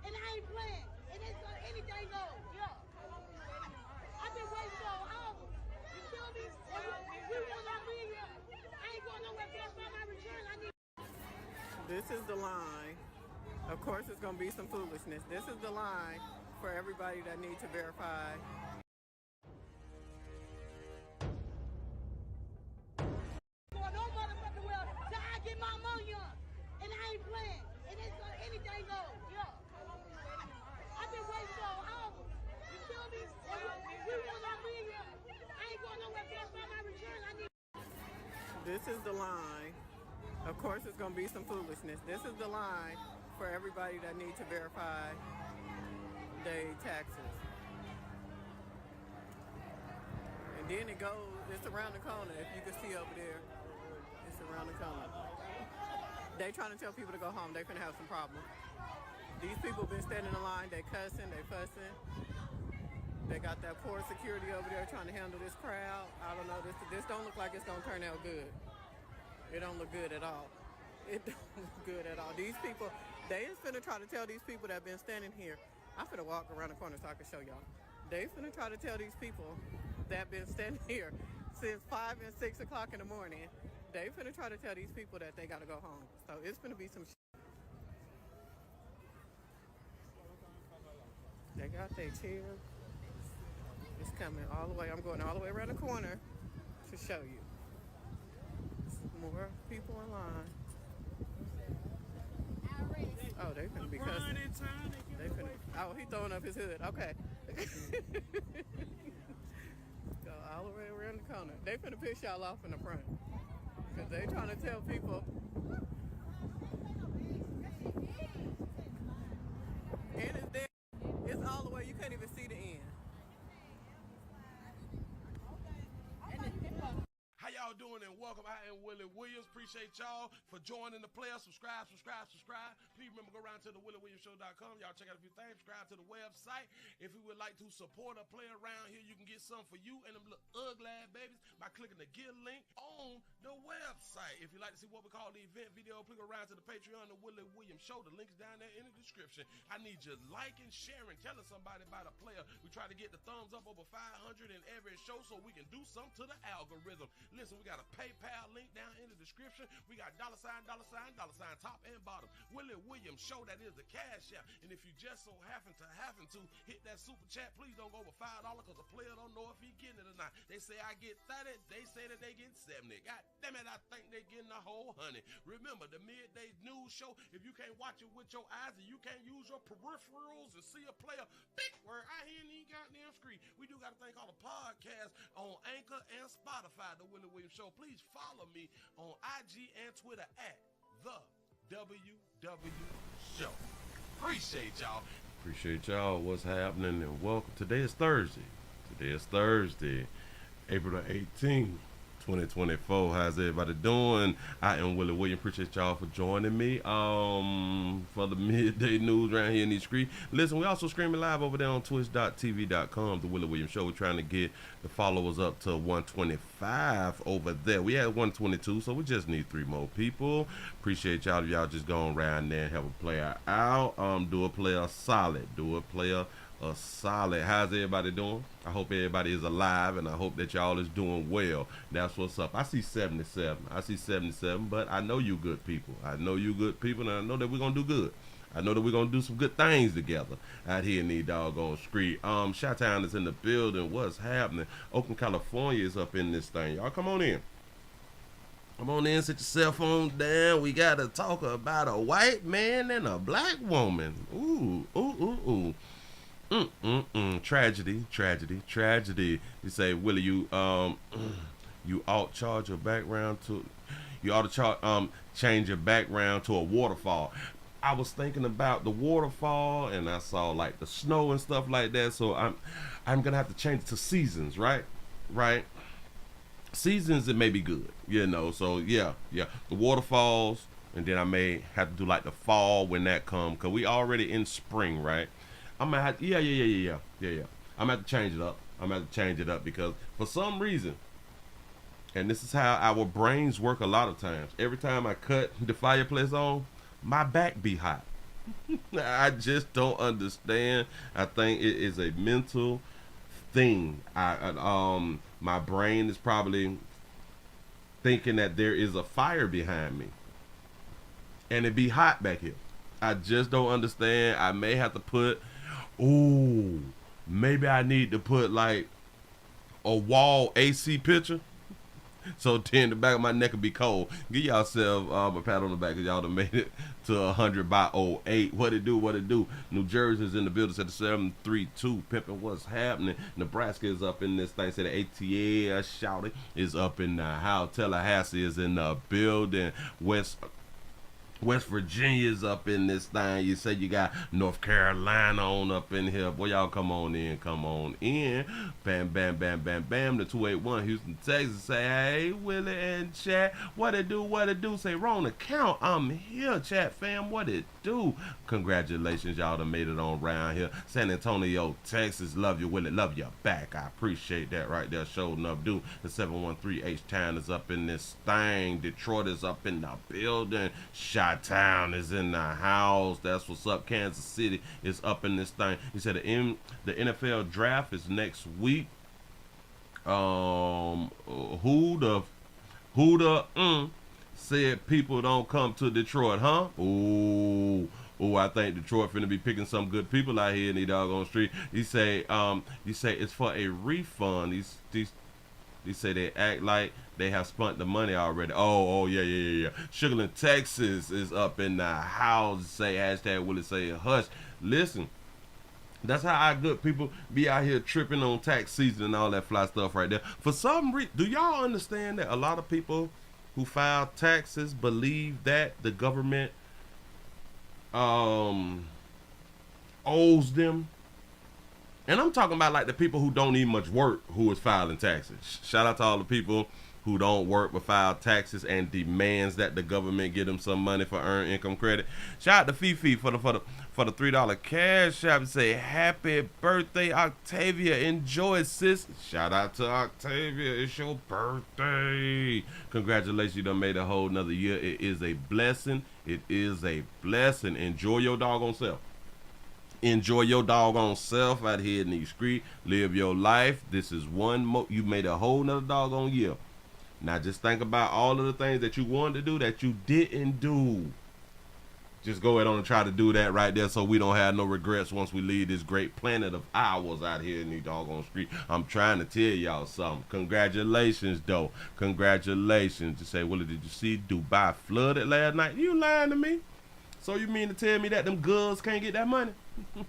and I ain't playing. And it's anything goes. Yeah. I've been waiting so long. You feel me? We will not be here. I ain't going nowhere till I find my return. I need. This is the line. Of course, it's going to be some foolishness. This is the line for everybody that needs to verify. Going no motherfucking well till I get my money up. And I ain't playing. And it's anything goes. Yeah. I've been waiting so long. You feel me? We will not be here. I ain't going nowhere till I find my return. I need. This is the line. Of course, it's going to be some foolishness. This is the line for everybody that needs to verify their taxes. And then it goes, it's around the corner. If you can see over there, it's around the corner. They trying to tell people to go home. They finna have some problems. These people been standing in line. They cussing, they fussing. They got that poor security over there trying to handle this crowd. I don't know, this don't look like it's gonna turn out good. It don't look good at all. It don't look good at all. These people, they is finna try to tell these people that been standing here. I'm finna walk around the corner so I can show y'all. They finna try to tell these people that been standing here since 5 and 6 o'clock in the morning. They finna try to tell these people that they gotta go home. So it's finna be some They got their chair. It's coming all the way. I'm going all the way around the corner to show you. More people in line. Oh, they finna be cussing. They finna, oh, he throwing up his hood. Okay. Go all the way around the corner. They finna piss y'all off in the front. Because they trying to tell people. And it's there. It's all the way. You can't even see the end. How y'all doing and welcome. I am Willie Williams. Appreciate y'all for joining the player. Subscribe. Please remember, go around to the WillieWilliamsShow.com. Y'all check out a few things. Subscribe to the website. If you would like to support a player around here, you can get some for you and them little ugly ass babies by clicking the Get link on the website. If you'd like to see what we call the event video, please go around to the Patreon, the Willie Williams Show. The link's down there in the description. I need you liking, sharing, telling somebody about a player. We try to get the thumbs up over 500 in every show so we can do something to the algorithm. Listen, we got a PayPal link down in the description. We got $, top and bottom. Willie Williams Show, that is the cash app. And if you just so happen to hit that super chat, please don't go over $5 because the player don't know if he getting it or not. They say I get 30, they say that they get 70. God damn it, I think they getting a whole 100. Remember, the midday news show, if you can't watch it with your eyes and you can't use your peripherals and see a player, big word, I hear any goddamn screen. We do got a thing called a podcast on Anchor and Spotify, the Willie Williams Show. Please follow me on IG and Twitter at the WW Show. Appreciate y'all. Appreciate y'all. What's happening and welcome. Today is Thursday, April the 18th. 2024. How's everybody doing? I am Willie Williams. Appreciate y'all for joining me for the midday news around here in these streets. Listen, we also streaming live over there on twitch.tv.com, the Willie Williams Show. We're trying to get the followers up to 125 over there. We had 122, so we just need 3 more people. Appreciate y'all. Y'all just going around there and help a player out. Do a player solid. Solid. How's everybody doing? I hope everybody is alive and I hope that y'all is doing well. That's what's up. I see 77, but I know you good people. And I know that we're gonna do good. I know that we're gonna do some good things together out here in these doggone street. Chi-Town is in the building. What's happening? Oakland, California is up in this thing. Y'all come on in. Come on in, sit your cell phone down. We gotta talk about a white man and a black woman. Ooh. Tragedy. You say, Willie, you ought charge your background to, you ought to change your background to a waterfall. I was thinking about the waterfall and I saw like the snow and stuff like that. So I'm gonna have to change it to seasons, right? Seasons, it may be good, so yeah, the waterfalls, and then I may have to do like the fall when that comes, cause we already in spring, right? I'm gonna have to, yeah. I'm gonna have to change it up. Because for some reason, and this is how our brains work a lot of times. Every time I cut the fireplace on, my back be hot. I just don't understand. I think it is a mental thing. My brain is probably thinking that there is a fire behind me, and it be hot back here. I just don't understand. I may have to put, ooh, maybe I need to put like a wall AC picture. So then the back of my neck will be cold. Give yourself a pat on the back because y'all done made it to 100 by '08. What it do, what it do. New Jersey's in the building. Said the 732. Pimping what's happening. Nebraska is up in this thing. Said the ATL shouting is up in the house. Tallahassee is in the building. West Virginia's up in this thing. You say you got North Carolina on up in here. Boy, y'all come on in. Come on in. Bam, bam, bam, bam, bam. The 281 Houston, Texas. Say, hey, Willie and chat. What it do? What it do? Say, wrong account. I'm here, chat fam. What it do? Congratulations. Y'all done made it on round here. San Antonio, Texas. Love you, Willie. Love you back. I appreciate that right there. Show enough do. The 713 H-Town is up in this thing. Detroit is up in the building. Town is in the house. That's what's up. Kansas City is up in this thing. He said the NFL draft is next week. Who the said people don't come to Detroit, huh? Ooh, I think Detroit finna be picking some good people out here in the doggone street. He say it's for a refund. They say they act like they have spent the money already. Oh, yeah. Sugarland, Texas is up in the house. Say hashtag Willie say hush. Listen, that's how our good people be out here tripping on tax season and all that fly stuff right there. For some reason, do y'all understand that a lot of people who file taxes believe that the government owes them? And I'm talking about like the people who don't need much work who is filing taxes. Shout out to all the people who don't work but file taxes and demands that the government give them some money for earned income credit. Shout out to Fifi for the $3 cash app and say happy birthday Octavia. Enjoy, sis. Shout out to Octavia. It's your birthday. Congratulations, you done made a whole nother year. It is a blessing. It is a blessing. Enjoy your doggone self. Enjoy your doggone self out here in the street. Live your life. This is you made a whole nother doggone year. Now just think about all of the things that you wanted to do that you didn't do. Just go ahead on and try to do that right there so we don't have no regrets once we leave this great planet of ours out here in the doggone street. I'm trying to tell y'all something. Congratulations, though. Congratulations. Just say, Willie, did you see Dubai flooded last night? You lying to me? So you mean to tell me that them girls can't get that money?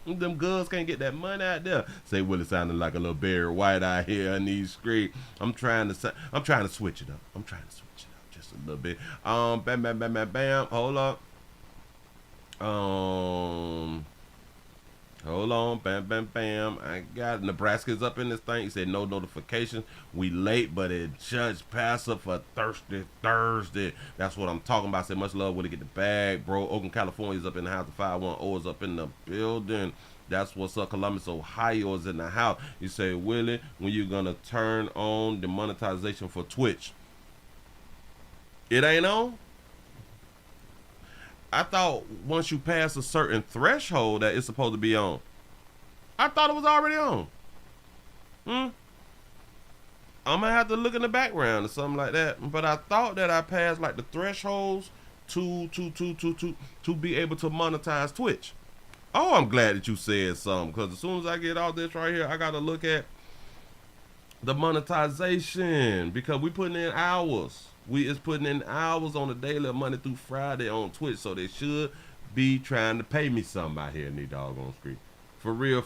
Them girls can't get that money out there. Say Willie sounding like a little Barry White out here in these streets. I'm trying to switch it up. I'm trying to switch it up just a little bit. Bam, bam, bam, bam, bam. Hold up. Hold on, bam, bam, bam. I got Nebraska's up in this thing. He said no notifications. We late, but it just passed up for Thursday. That's what I'm talking about. I said much love when to get the bag, bro. Oakland, California's up in the house. The 510 is up in the building. That's what's up. Columbus, Ohio is in the house. You say, Willie, when you gonna turn on the monetization for Twitch? It ain't on? I thought once you pass a certain threshold that it's supposed to be on. I thought it was already on. I'm gonna have to look in the background or something like that. But I thought that I passed like the thresholds to be able to monetize Twitch. Oh, I'm glad that you said something, because as soon as I get all this right here, I gotta look at the monetization, because we putting in hours. We is putting in hours on the daily, Monday through Friday on Twitch, so they should be trying to pay me something out here in the doggone street. For real,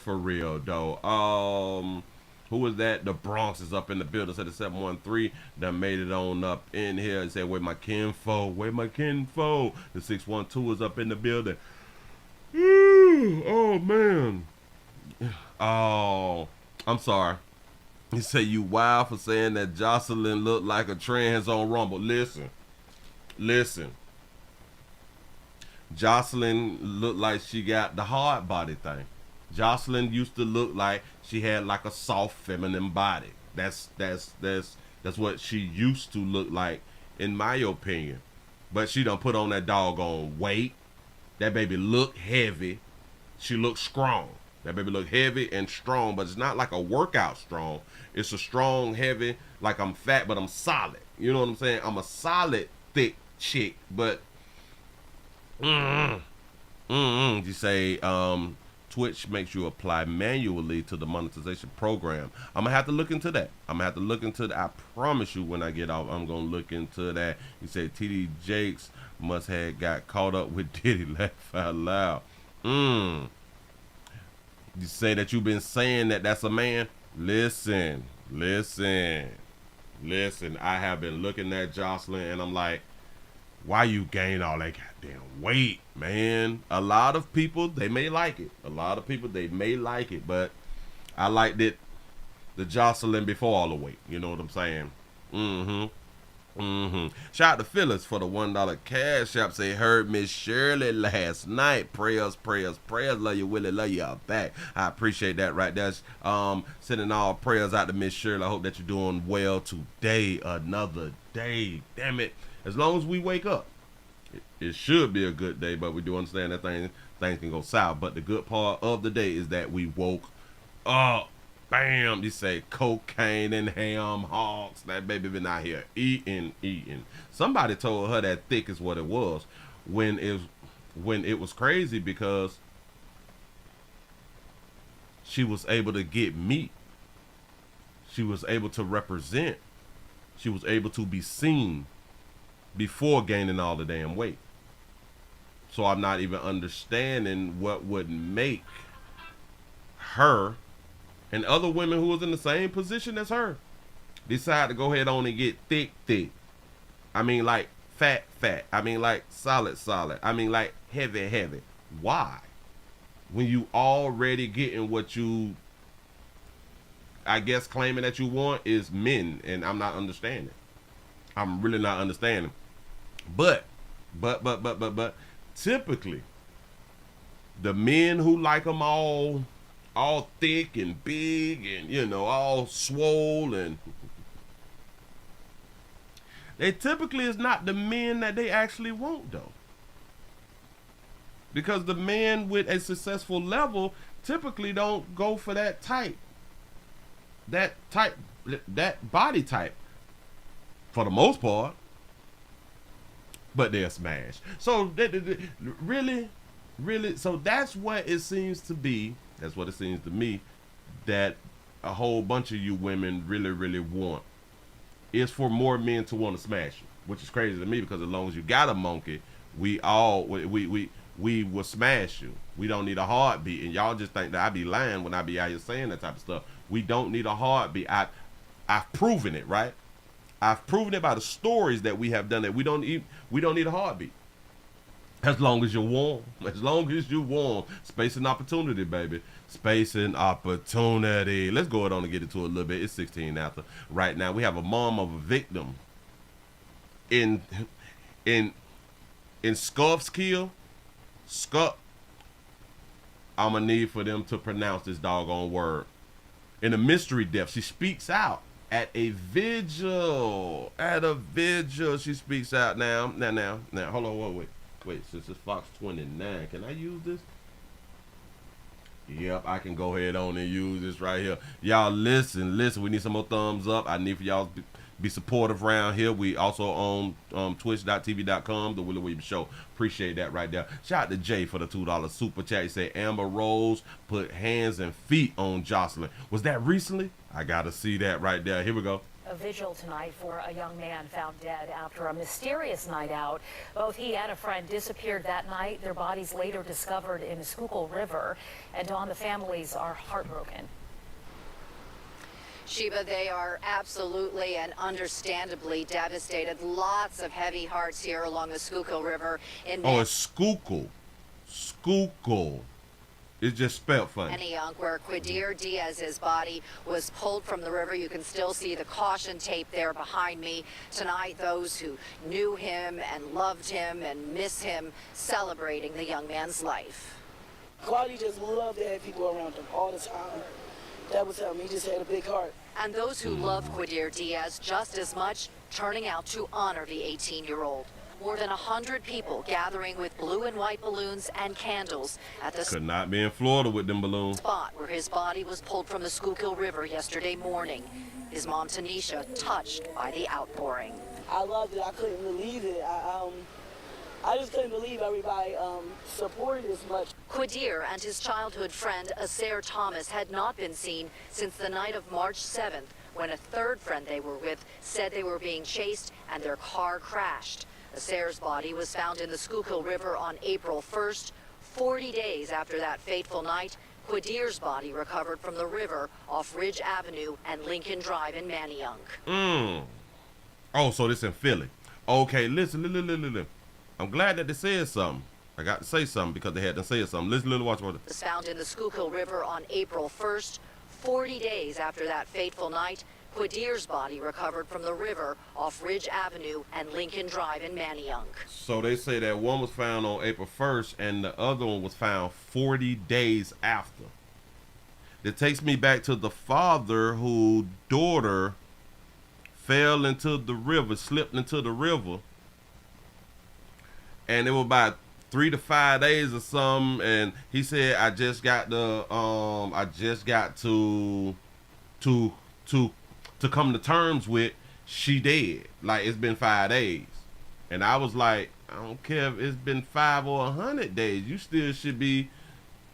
though. Who was that? The Bronx is up in the building. Said the 713 that made it on up in here. And said, where my kinfo? The 612 is up in the building. Oh, man. Oh, I'm sorry. He said you wild for saying that Jocelyn looked like a trans on Rumble. Listen. Jocelyn looked like she got the hard body thing. Jocelyn used to look like she had like a soft feminine body. That's what she used to look like, in my opinion. But she done put on that doggone weight. That baby look heavy. She looks strong. That baby look heavy and strong, but it's not like a workout strong. It's a strong, heavy, like I'm fat, but I'm solid. You know what I'm saying? I'm a solid, thick chick, but you say Twitch makes you apply manually to the monetization program. I'm gonna have to look into that. I promise you, when I get off, I'm gonna look into that. You say TD Jakes must have got caught up with Diddy. Laugh out loud. You say that you've been saying that that's a man. Listen. I have been looking at Jocelyn, and I'm like, why you gain all that goddamn weight, man? A lot of people, they may like it. But I liked it, the Jocelyn before all the weight. You know what I'm saying? Shout out to Phyllis for the $1 cash app. Say, heard Miss Shirley last night. Prayers. Love you, Willie. Love you all back. I appreciate that right there. Sending all prayers out to Miss Shirley. I hope that you're doing well today. Another day. Damn it. As long as we wake up, it should be a good day, but we do understand that things can go south. But the good part of the day is that we woke up. Bam! You say cocaine and ham hocks. That baby been out here eating. Somebody told her that thick is what it was when it was crazy, because she was able to get meat. She was able to represent. She was able to be seen before gaining all the damn weight. So I'm not even understanding what would make her and other women who was in the same position as her decide to go ahead on and get thick. I mean, like fat. I mean, like solid. I mean, like heavy. Why? When you already getting what you, I guess, claiming that you want is men, and I'm not understanding. I'm really not understanding. But typically, the men who like them all thick and big and, you know, all swole, and they typically is not the men that they actually want, though. Because the men with a successful level typically don't go for that body type, for the most part. But they're smashed. So really, so that's what it seems to be. That's what it seems to me, that a whole bunch of you women really want, is for more men to want to smash you, which is crazy to me, because as long as you got a monkey, we will smash you. We don't need a heartbeat, and y'all just think that I be lying when I be out here saying that type of stuff. We don't need a heartbeat. I've proven it, right? I've proven it by the stories that we have done, that we don't need a heartbeat. As long as you're warm. Space and opportunity, baby. Space and opportunity. Let's go on and get into it a little bit. It's 16 after. Right now, we have a mom of a victim in Scuffskill. I'm going to need for them to pronounce this doggone word. In a mystery death, she speaks out. At a vigil, she speaks out now. Hold on, wait. Since it's Fox 29, can I use this? Yep, I can go ahead on and use this right here. Y'all, listen. We need some more thumbs up. I need for y'all to be supportive around here. We also on twitch.tv.com, The Willie Williams Show. Appreciate that right there. Shout out to Jay for the $2 super chat. He said Amber Rose put hands and feet on Jocelyn. Was that recently? I gotta see that right there. Here we go. A vigil tonight for a young man found dead after a mysterious night out. Both he and a friend disappeared that night. Their bodies later discovered in the Schuylkill River. And Dawn, the families are heartbroken. Sheba, they are absolutely and understandably devastated. Lots of heavy hearts here along the Schuylkill River. It's Schuylkill. It's just spelled funny. Antioch, where Quidir Diaz's body was pulled from the river. You can still see the caution tape there behind me. Tonight, those who knew him and loved him and miss him celebrating the young man's life. Claudia just loved to have people around him all the time. That was him. He just had a big heart. And those who love Quidir Diaz just as much, turning out to honor the 18-year-old. More than 100 people gathering with blue and white balloons and candles at the Could not be in Florida with them balloons. spot where his body was pulled from the Schuylkill River yesterday morning. His mom, Tanisha, touched by the outpouring. I loved it. I couldn't believe it. I just couldn't believe everybody supported as much. Quadir and his childhood friend, Asair Thomas, had not been seen since the night of March 7th, when a third friend they were with said they were being chased and their car crashed. Asair's body was found in the Schuylkill River on April 1st. 40 days after that fateful night, Quadir's body recovered from the river off Ridge Avenue and Lincoln Drive in Manayunk. Oh, so this in Philly. Okay, listen. I'm glad that they said something. I got to say something because they had to say something. Listen, watch. Was found in the Schuylkill River on April 1st. 40 days after that fateful night, Quadir's body recovered from the river off Ridge Avenue and Lincoln Drive in Manayunk. So they say that one was found on April 1st and the other one was found 40 days after. It takes me back to the father whose daughter fell into the river, slipped into the river. And it was about 3 to 5 days or something, and he said, I just got to come to terms with she dead. Like, it's been 5 days. And I was like, I don't care if it's been 5 or 100 days. You still should be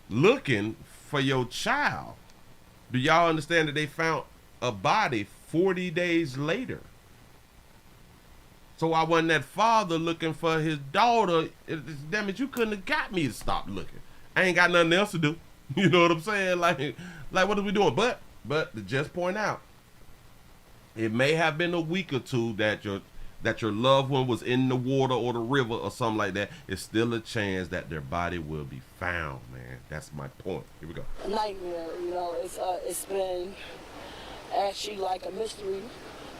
looking for your child. Do y'all understand that they found a body 40 days later? So I wasn't that father looking for his daughter. Damn it, you couldn't have got me to stop looking. I ain't got nothing else to do. You know what I'm saying? Like what are we doing? But to just point out, it may have been a week or two that your loved one was in the water or the river or something like that. It's still a chance that their body will be found, man. That's my point. Here we go. A nightmare, it's been actually like a mystery,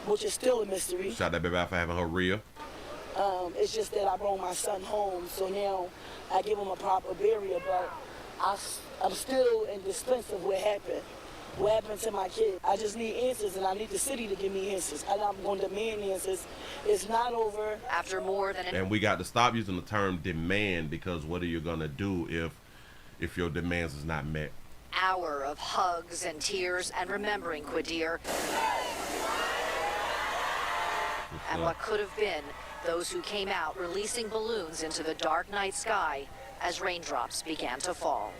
which is still a mystery. Shout that baby out for having her real. It's just that I brought my son home, so now I give him a proper burial, but I'm still in suspense of what happened. What happened to my kid? I just need answers, and I need the city to give me answers. And I'm going to demand answers. It's not over. After more than And we got to stop using the term demand, because what are you going to do if your demands is not met? Hour of hugs and tears and remembering Quadir and what could have been those who came out releasing balloons into the dark night sky as raindrops began to fall.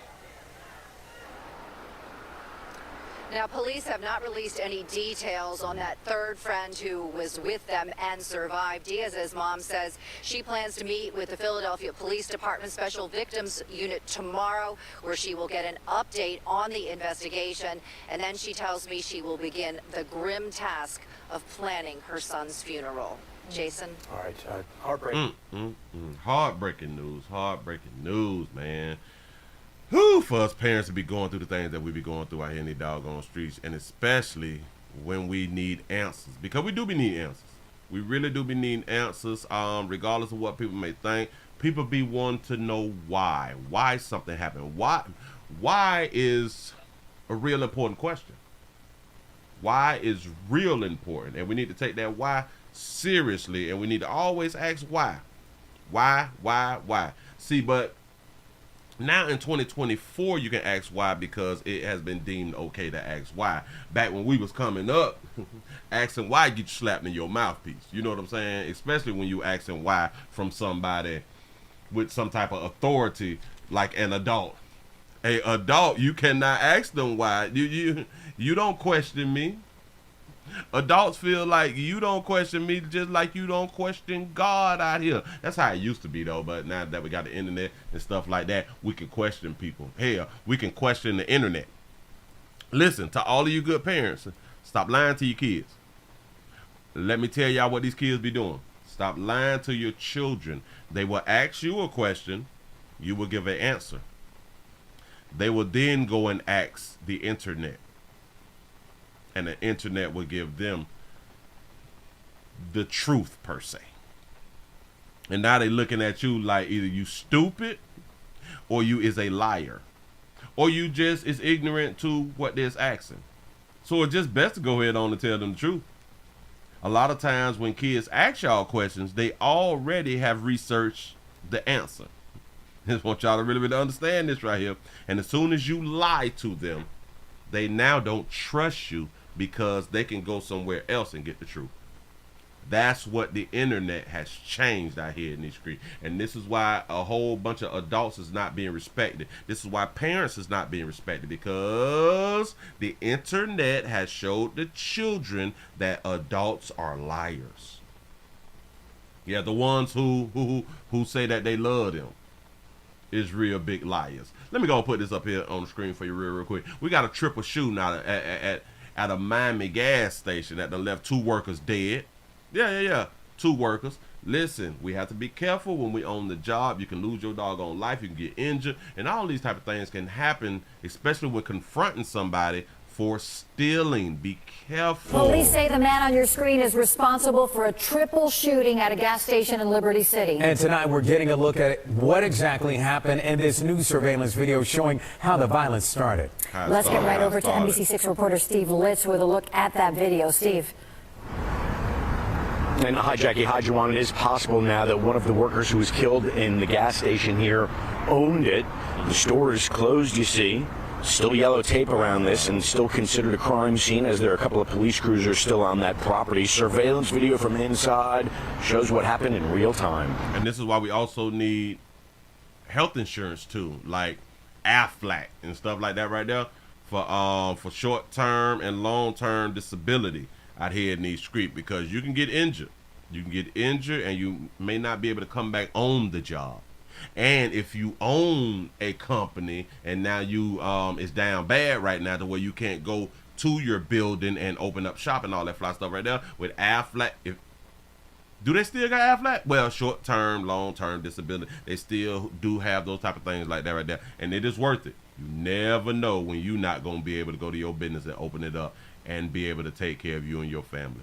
Now, police have not released any details on that third friend who was with them and survived. Diaz's mom says she plans to meet with the Philadelphia Police Department Special Victims Unit tomorrow, where she will get an update on the investigation. And then she tells me she will begin the grim task of planning her son's funeral. Jason? All right, heartbreaking. Heartbreaking news, man. Who for us parents to be going through the things that we be going through out here in the doggone streets, and especially when we need answers, because we do be needing answers. We really do be needing answers, regardless of what people may think. People be wanting to know why something happened. Why is a real important question. Why is real important, and we need to take that why seriously, and we need to always ask why. See, but now in 2024, you can ask why because it has been deemed okay to ask why. Back when we was coming up, asking why get you slapped in your mouthpiece. You know what I'm saying? Especially when you asking why from somebody with some type of authority, like an adult. A adult, you cannot ask them why. You don't question me. Adults feel like you don't question me just like you don't question God out here. That's how it used to be, though. But now that we got the internet and stuff like that, we can question people. Hell, we can question the internet. Listen, to all of you good parents, stop lying to your kids. Let me tell y'all what these kids be doing. Stop lying to your children. They will ask you a question. You will give an answer. They will then go and ask the internet. And the internet will give them the truth, per se. And now they looking at you like either you stupid or you is a liar. Or you just is ignorant to what they're asking. So it's just best to go ahead on and tell them the truth. A lot of times when kids ask y'all questions, they already have researched the answer. I just want y'all to really understand this right here. And as soon as you lie to them, they now don't trust you because they can go somewhere else and get the truth. That's what the internet has changed out here in these streets. And this is why a whole bunch of adults is not being respected. This is why parents is not being respected, because the internet has showed the children that adults are liars. Yeah, the ones who say that they love them is real big liars. Let me go and put this up here on the screen for you real quick. We got a triple shooting out at a Miami gas station that done left 2 workers dead. Yeah. 2 workers. Listen, we have to be careful when we on the job. You can lose your doggone life. You can get injured. And all these type of things can happen, especially when confronting somebody for stealing. Be careful. Police say the man on your screen is responsible for a triple shooting at a gas station in Liberty City. And tonight we're getting a look at what exactly happened in this new surveillance video showing how the violence started. Let's get right over to NBC6 reporter Steve Litz with a look at that video. Steve. And hi, Jackie. Hi, Juwan. It is possible now that one of the workers who was killed in the gas station here owned it. The store is closed, you see. Still yellow tape around this and still considered a crime scene, as there are a couple of police cruisers still on that property. Surveillance video from inside shows what happened in real time. And this is why we also need health insurance too, like Aflac and stuff like that right there for short-term and long-term disability out here in these streets, because you can get injured. You can get injured and you may not be able to come back on the job. And if you own a company and now you it's down bad right now to where you can't go to your building and open up shop and all that fly stuff right there with Aflac. Do they still got Aflac? Well, short-term, long-term disability, they still do have those type of things like that right there. And it is worth it. You never know when you're not going to be able to go to your business and open it up and be able to take care of you and your family.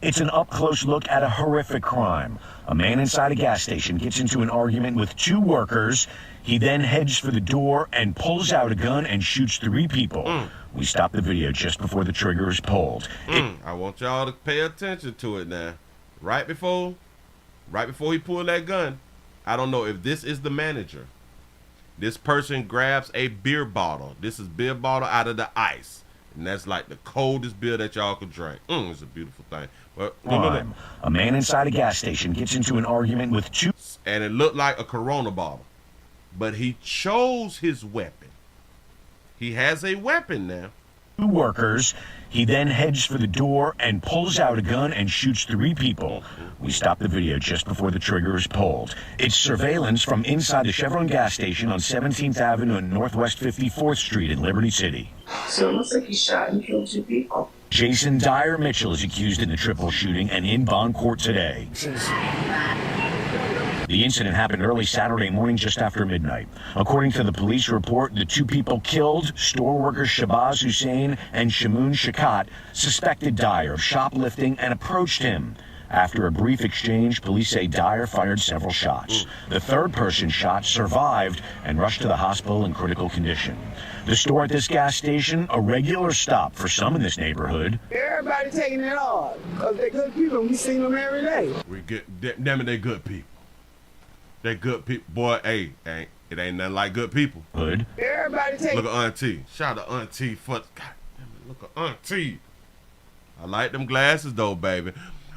It's an up-close look at a horrific crime. A man inside a gas station gets into an argument with 2 workers. He then heads for the door and pulls out a gun and shoots 3 people. We stopped the video just before the trigger is pulled. I want y'all to pay attention to it now. Right before he pulled that gun, I don't know if this is the manager. This person grabs a beer bottle. This is beer bottle out of the ice. And that's like the coldest beer that y'all could drink. It's a beautiful thing. But a man inside a gas station gets into an argument with 2. And it looked like a Corona bottle. But he chose his weapon. He has a weapon now. 2 workers. He then heads for the door and pulls out a gun and shoots 3 people. We stopped the video just before the trigger is pulled. It's surveillance from inside the Chevron gas station on 17th Avenue and Northwest 54th Street in Liberty City. So it looks like he shot and killed 2 people. Jason Dyer Mitchell is accused in the triple shooting and in bond court today. The incident happened early Saturday morning just after midnight. According to the police report, the 2 people killed, store workers Shabazz Hussein and Shamoon Shakat, suspected Dyer of shoplifting and approached him. After a brief exchange, police say Dyer fired several shots. The 3rd person shot survived and rushed to the hospital in critical condition. The store at this gas station, a regular stop for some in this neighborhood. Everybody taking it off because they're good people. We see them every day. Damn it, they good people. They good people. Boy, hey, it ain't nothing like good people. Hood. Everybody take. Look at Auntie. Shout out to Auntie for. God damn it, look at Auntie. I like them glasses though, baby.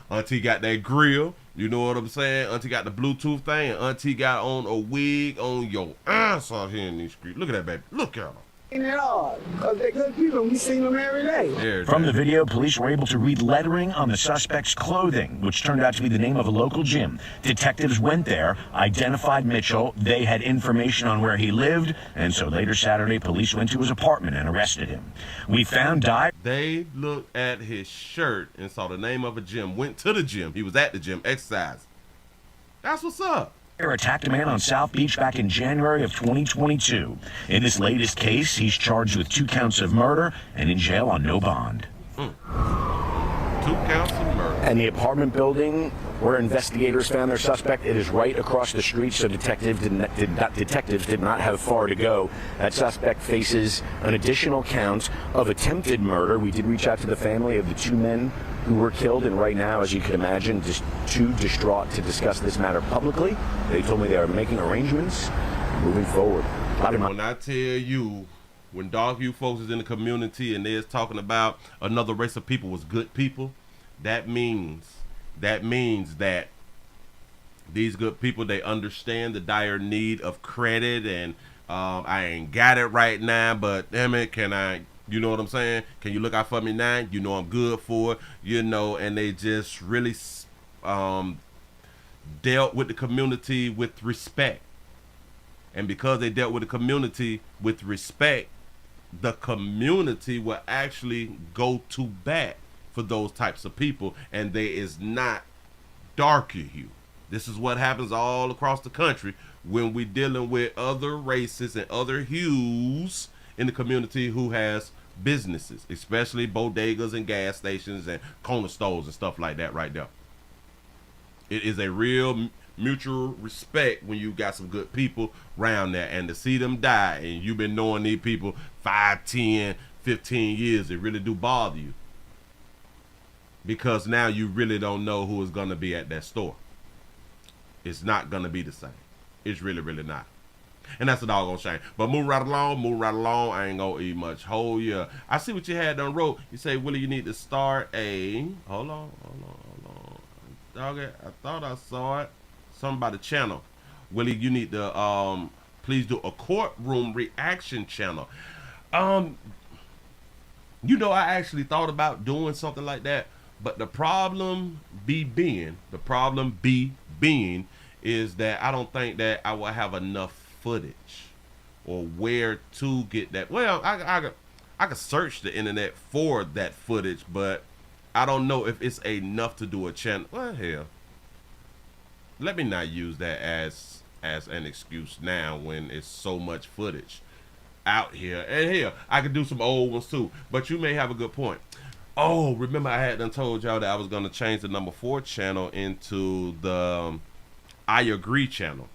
Auntie got that grill. You know what I'm saying? Auntie got the Bluetooth thing, and Auntie got on a wig on your ass out here in these streets. Look at that, baby. Look at her. It all because they're good people. We see them every day. From the video, police were able to read lettering on the suspect's clothing, which turned out to be the name of a local gym. Detectives went there, identified Mitchell. They had information on where he lived, and so later Saturday, police went to his apartment and arrested him. We found Dyer. They looked at his shirt and saw the name of a gym. Went to the gym. He was at the gym, exercising. That's what's up. Attacked a man on South Beach back in January of 2022. In this latest case, he's charged with 2 counts of murder and in jail on no bond. 2 counts of murder. And the apartment building where investigators found their suspect. It is right across the street, so detectives did not have far to go. That suspect faces an additional count of attempted murder. We did reach out to the family of the 2 men who were killed, and right now, as you can imagine, just too distraught to discuss this matter publicly. They told me they are making arrangements moving forward. When I tell you, when Dogview folks is in the community and they're talking about another race of people was good people, that means that these good people, they understand the dire need of credit, and I ain't got it right now, but damn it, can I, you know what I'm saying? Can you look out for me now? You know I'm good for it, you know, and they just really dealt with the community with respect. And because they dealt with the community with respect, the community will actually go to bat for those types of people, and there is not darker hue. This is what happens all across the country when we're dealing with other races and other hues in the community who has businesses, especially bodegas and gas stations and corner stores and stuff like that right there. It is a real mutual respect when you got some good people around there, and to see them die, and you've been knowing these people 5, 10, 15 years, it really do bother you. Because now you really don't know who is going to be at that store. It's not going to be the same. It's really, really not. And that's a doggone shame. But move right along. I ain't going to eat much. Hold ya. I see what you had done wrote. You say, Willie, you need to start a... Hold on. Dog it. I thought I saw it. Something about the channel. Willie, you need to please do a courtroom reaction channel. You know, I actually thought about doing something like that. But the problem being is that I don't think that I will have enough footage or where to get that. Well, I could search the internet for that footage, but I don't know if it's enough to do a channel. Well, hell, let me not use that as an excuse now when it's so much footage out here. And hell, I could do some old ones too, but you may have a good point. Oh, remember I had done told y'all that I was going to change the number 4 channel into the I Agree channel.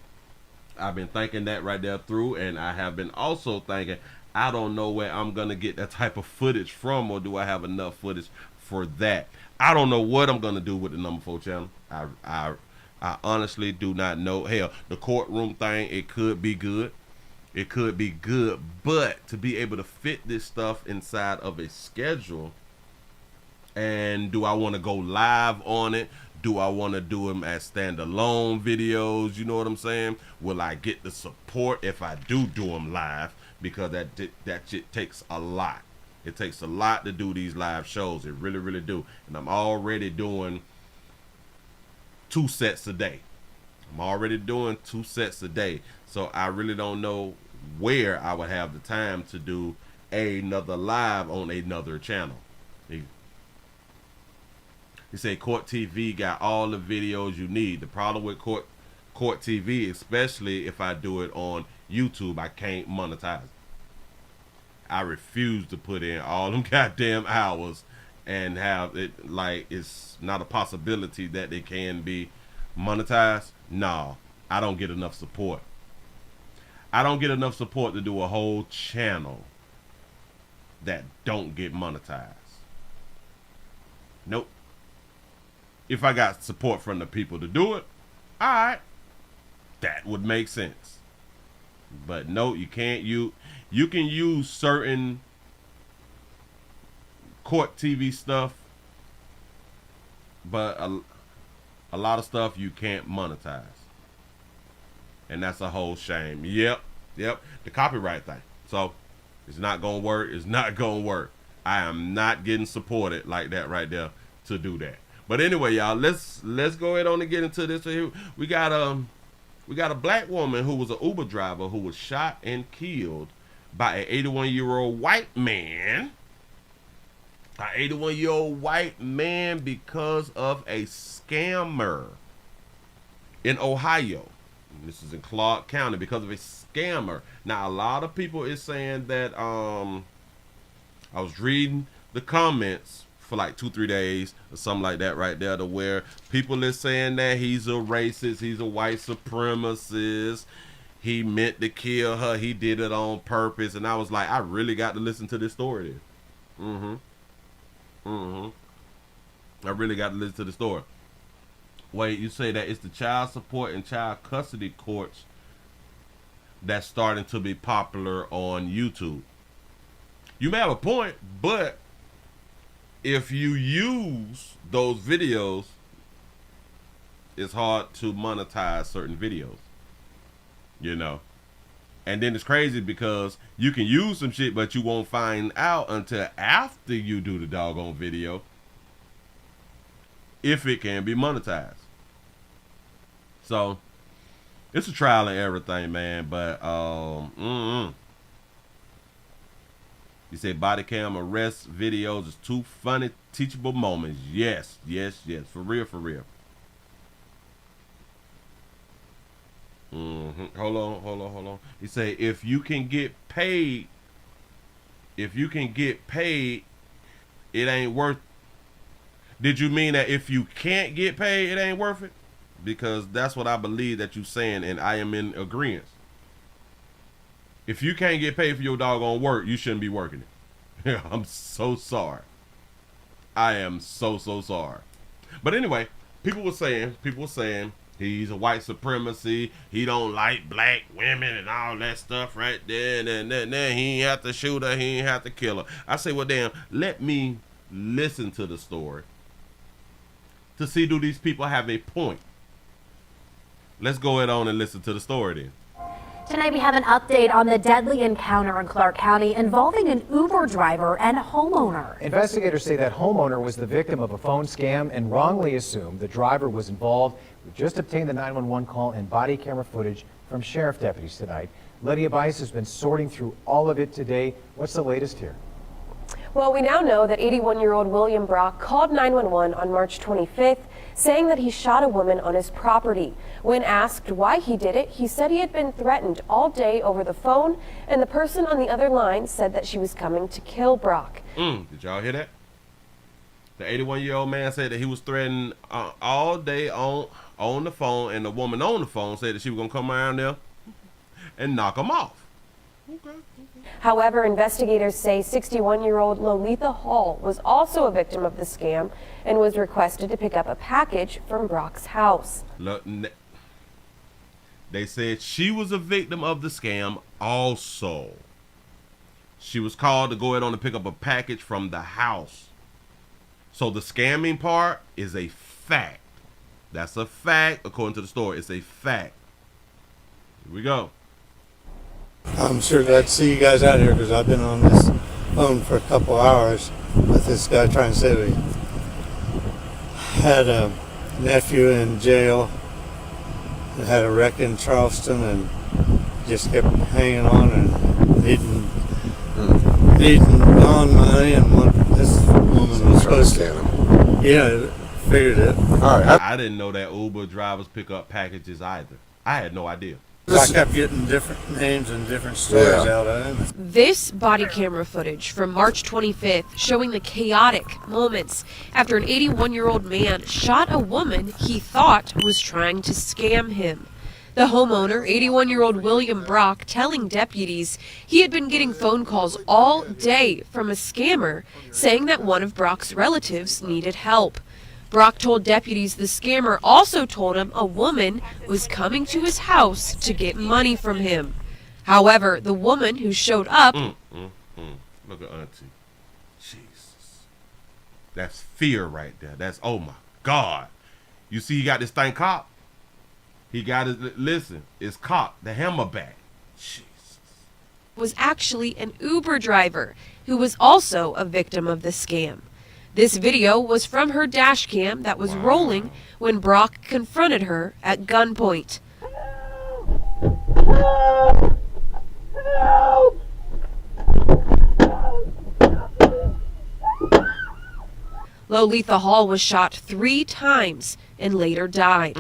I've been thinking that right there through, and I have been also thinking, I don't know where I'm going to get that type of footage from, or do I have enough footage for that? I don't know what I'm going to do with the number 4 channel. I honestly do not know. Hell, the courtroom thing, it could be good. It could be good, but to be able to fit this stuff inside of a schedule, and do I want to go live on it? Do I want to do them as standalone videos? You know what I'm saying? Will I get the support if I do them live? Because that shit takes a lot. It takes a lot to do these live shows. It really, really do. And I'm already doing 2 sets a day. So I really don't know where I would have the time to do another live on another channel. He said Court TV got all the videos you need. The problem with Court TV, especially if I do it on YouTube, I can't monetize it. I refuse to put in all them goddamn hours and have it like it's not a possibility that they can be monetized. No, I don't get enough support. I don't get enough support to do a whole channel that don't get monetized. Nope. If I got support from the people to do it, all right, that would make sense. But no, you can't. You can use certain court TV stuff, but a lot of stuff you can't monetize, and that's a whole shame. Yep, the copyright thing. So it's not gonna work. I am not getting supported like that right there to do that. But anyway, y'all, let's go ahead on and get into this. We got a black woman who was an Uber driver who was shot and killed by an 81-year-old white man. An 81-year-old white man because of a scammer in Ohio. This is in Clark County because of a scammer. Now, a lot of people is saying that I was reading the comments for like 2-3 days or something like that right there, to where people is saying that he's a racist, he's a white supremacist, he meant to kill her, he did it on purpose. And I was like, I really got to listen to this story then. I really got to listen to the story. Wait, you say that it's the child support and child custody courts that's starting to be popular on YouTube. You may have a point, but if you use those videos, it's hard to monetize certain videos, you know. And then it's crazy because you can use some shit, but you won't find out until after you do the doggone video if it can be monetized. So it's a trial and error thing, man. But you say body cam arrest videos is 2 funny, teachable moments. Yes, yes, yes. For real, for real. Hold on. He say if you can get paid, it ain't worth. Did you mean that if you can't get paid, it ain't worth it? Because that's what I believe that you saying, and I am in agreement. If you can't get paid for your doggone work, you shouldn't be working it. I'm so sorry. I am so sorry. But anyway, people were saying he's a white supremacy. He don't like black women and all that stuff right there. And then he ain't have to shoot her. He ain't have to kill her. I say, well, damn, let me listen to the story to see, do these people have a point? Let's go ahead on and listen to the story then. Tonight we have an update on the deadly encounter in Clark County involving an Uber driver and a homeowner. Investigators say that homeowner was the victim of a phone scam and wrongly assumed the driver was involved. We just obtained the 911 call and body camera footage from sheriff deputies tonight. Lydia Bice has been sorting through all of it today. What's the latest here? Well, we now know that 81-year-old William Brock called 911 on March 25th, saying that he shot a woman on his property. When asked why he did it, he said he had been threatened all day over the phone, and the person on the other line said that she was coming to kill Brock. Did y'all hear that? The 81-year-old man said that he was threatened all day on the phone, and the woman on the phone said that she was going to come around there and knock him off. Okay. However, investigators say 61-year-old Lolitha Hall was also a victim of the scam and was requested to pick up a package from Brock's house. They said she was a victim of the scam also. She was called to go ahead on and pick up a package from the house. So the scamming part is a fact. That's a fact according to the story. It's a fact. Here we go. I'm sure glad to see you guys out here because I've been on this phone for a couple hours with this guy trying to save me. Had a nephew in jail and had a wreck in Charleston and just kept hanging on and needing bond money, and this woman was supposed to. Yeah, figured it. All right. I didn't know that Uber drivers pick up packages either. I had no idea. I kept getting different names and different stories out of it. This body camera footage from March 25th showing the chaotic moments after an 81-year-old man shot a woman he thought was trying to scam him. The homeowner, 81-year-old William Brock, telling deputies he had been getting phone calls all day from a scammer saying that one of Brock's relatives needed help. Brock told deputies the scammer also told him a woman was coming to his house to get money from him. However, the woman who showed up... Look at Auntie. Jesus. That's fear right there. That's, oh my God. You see he got this thing cocked? He got it, listen, it's cocked, the hammerback. Jesus. Was actually an Uber driver who was also a victim of the scam. This video was from her dash cam that was rolling when Brock confronted her at gunpoint. Help! Help! Lolitha Hall was shot 3 times and later died.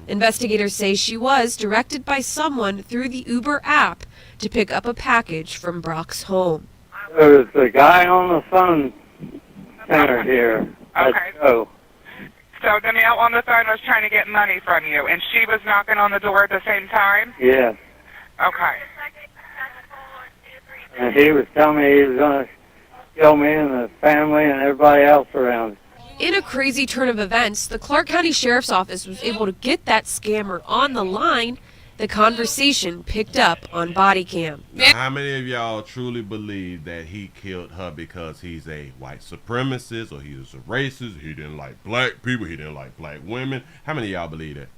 Investigators say she was directed by someone through the Uber app to pick up a package from Brock's home. There was a guy on the phone center here. Okay. So, So the male on the phone was trying to get money from you, and she was knocking on the door at the same time? yeah. Okay. And he was telling me he was going to kill me and the family and everybody else around. In a crazy turn of events, the Clark County Sheriff's Office was able to get that scammer on the line. The conversation picked up on body cam. Now, how many of y'all truly believe that he killed her because he's a white supremacist or he was a racist, he didn't like black people, he didn't like black women? How many of y'all believe that?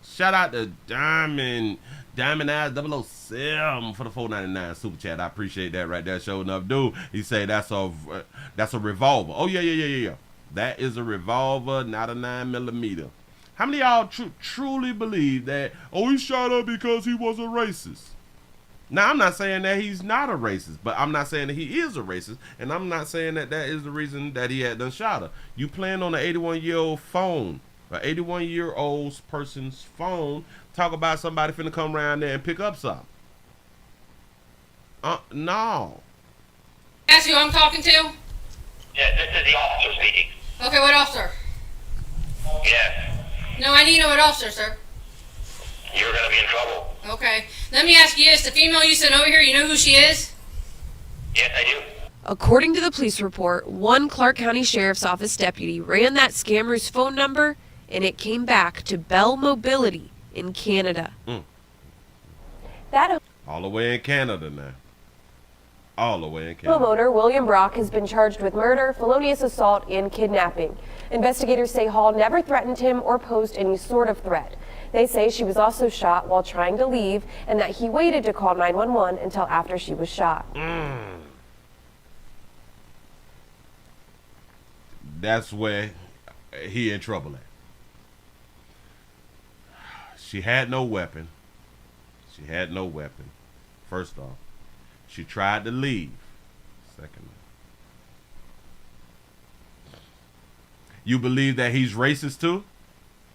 Shout out to Diamond Eyes 007 for the $4.99 super chat. I appreciate that right there. Showing up, dude. He say that's a revolver. Oh yeah. That is a revolver, not a 9mm. How many of y'all truly believe that, oh, he shot her because he was a racist? Now, I'm not saying that he's not a racist, but I'm not saying that he is a racist, and I'm not saying that that is the reason that he had done shot her. You playing on an 81-year-old phone, an 81-year-old person's phone, talk about somebody finna come around there and pick up something. No. That's who I'm talking to? Yeah, this is the officer speaking. Okay, what officer? Yes. No, I need to know what officer, sir. You're going to be in trouble. Okay. Let me ask you this. The female you sent over here, you know who she is? Yes, I do. According to the police report, one Clark County Sheriff's Office deputy ran that scammer's phone number, and it came back to Bell Mobility in Canada. That All the way in Canada now. All the way in Canada. homeowner, William Brock, has been charged with murder, felonious assault, and kidnapping. Investigators say Hall never threatened him or posed any sort of threat. They say she was also shot while trying to leave and that he waited to call 911 until after she was shot. That's where he in trouble at. She had no weapon. She had no weapon. First off, she tried to leave. Secondly, you believe that he's racist too?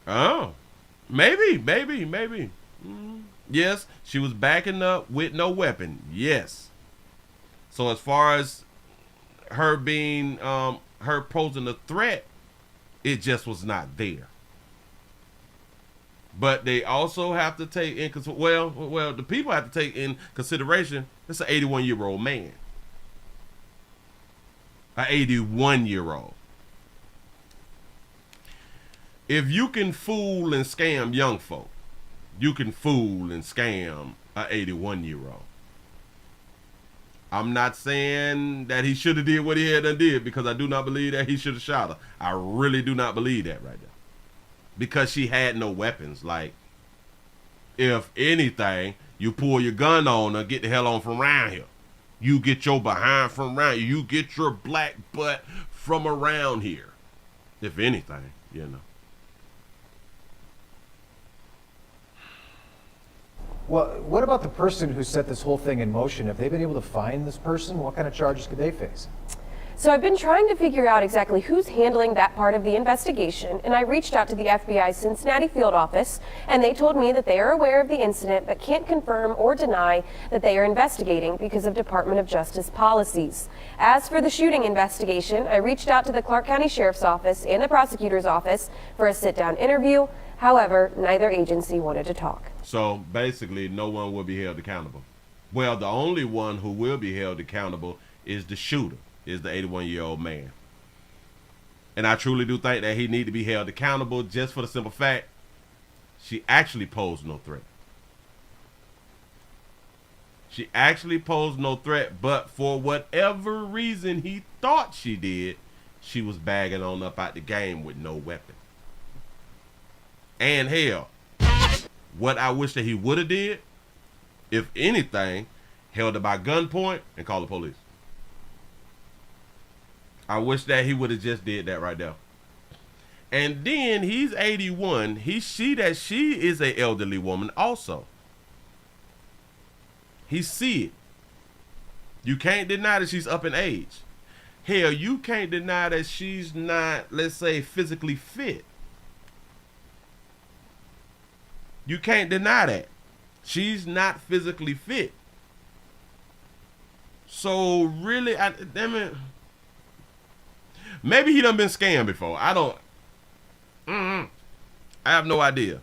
Oh, maybe. Yes, she was backing up with no weapon. Yes. So as far as her being, her posing a threat, it just was not there. But they also have to take in the people have to take in consideration it's an 81-year-old man. An 81-year-old. If you can fool and scam young folk, you can fool and scam an 81-year-old. I'm not saying that he should have did what he had done did, because I do not believe that he should have shot her. I really do not believe that right there. Because she had no weapons. Like, if anything, you pull your gun on her, get the hell on from around here. You get your behind from around here. You get your black butt from around here. If anything, you know. Well, what about the person who set this whole thing in motion? Have they been able to find this person? What kind of charges could they face? So I've been trying to figure out exactly who's handling that part of the investigation, and I reached out to the FBI's Cincinnati field office, and they told me that they are aware of the incident but can't confirm or deny that they are investigating because of Department of Justice policies. As for the shooting investigation, I reached out to the Clark County Sheriff's Office and the prosecutor's office for a sit-down interview. However, neither agency wanted to talk. So basically, no one will be held accountable. Well, the only one who will be held accountable is the shooter, is the 81-year-old man. And I truly do think that he need to be held accountable just for the simple fact she actually posed no threat. She actually posed no threat, but for whatever reason he thought she did, she was bagging on up out the game with no weapon. And hell, what I wish that he would have did, if anything, held her by gunpoint and called the police. I wish that he would have just did that right there. And then he's 81. She is a elderly woman also. He see it. You can't deny that she's up in age. Hell, you can't deny that she's not, let's say, physically fit. You can't deny that. She's not physically fit. So really, Maybe he done been scammed before. I don't. I have no idea.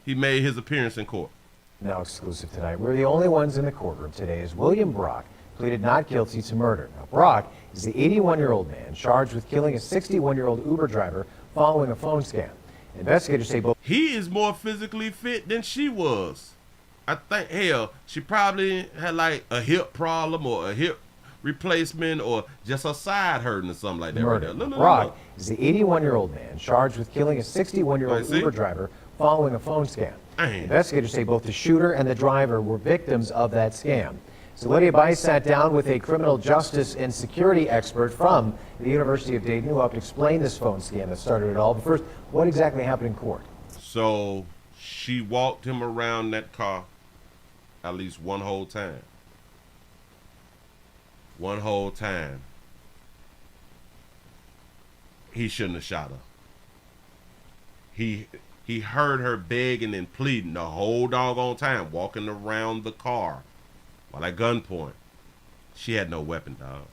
He made his appearance in court. Now exclusive tonight. We're the only ones in the courtroom today as William Brock pleaded not guilty to murder. Now, Brock is the 81-year-old man charged with killing a 61-year-old Uber driver following a phone scam. Investigators say both. He is more physically fit than she was. I think, hell, she probably had like a hip problem or a hip replacement or just her side hurting or something like that. Murder. Right there. Look. Brock is the 81-year-old man charged with killing a 61-year-old Uber driver following a phone scam. Investigators say both the shooter and the driver were victims of that scam. So Lydia Bice sat down with a criminal justice and security expert from the University of Dayton who helped explain this phone scam that started it all. But first, what exactly happened in court? So she walked him around that car at least one whole time. One whole time. He shouldn't have shot her. He heard her begging and pleading the whole doggone time, walking around the car while at gunpoint. She had no weapon, dog.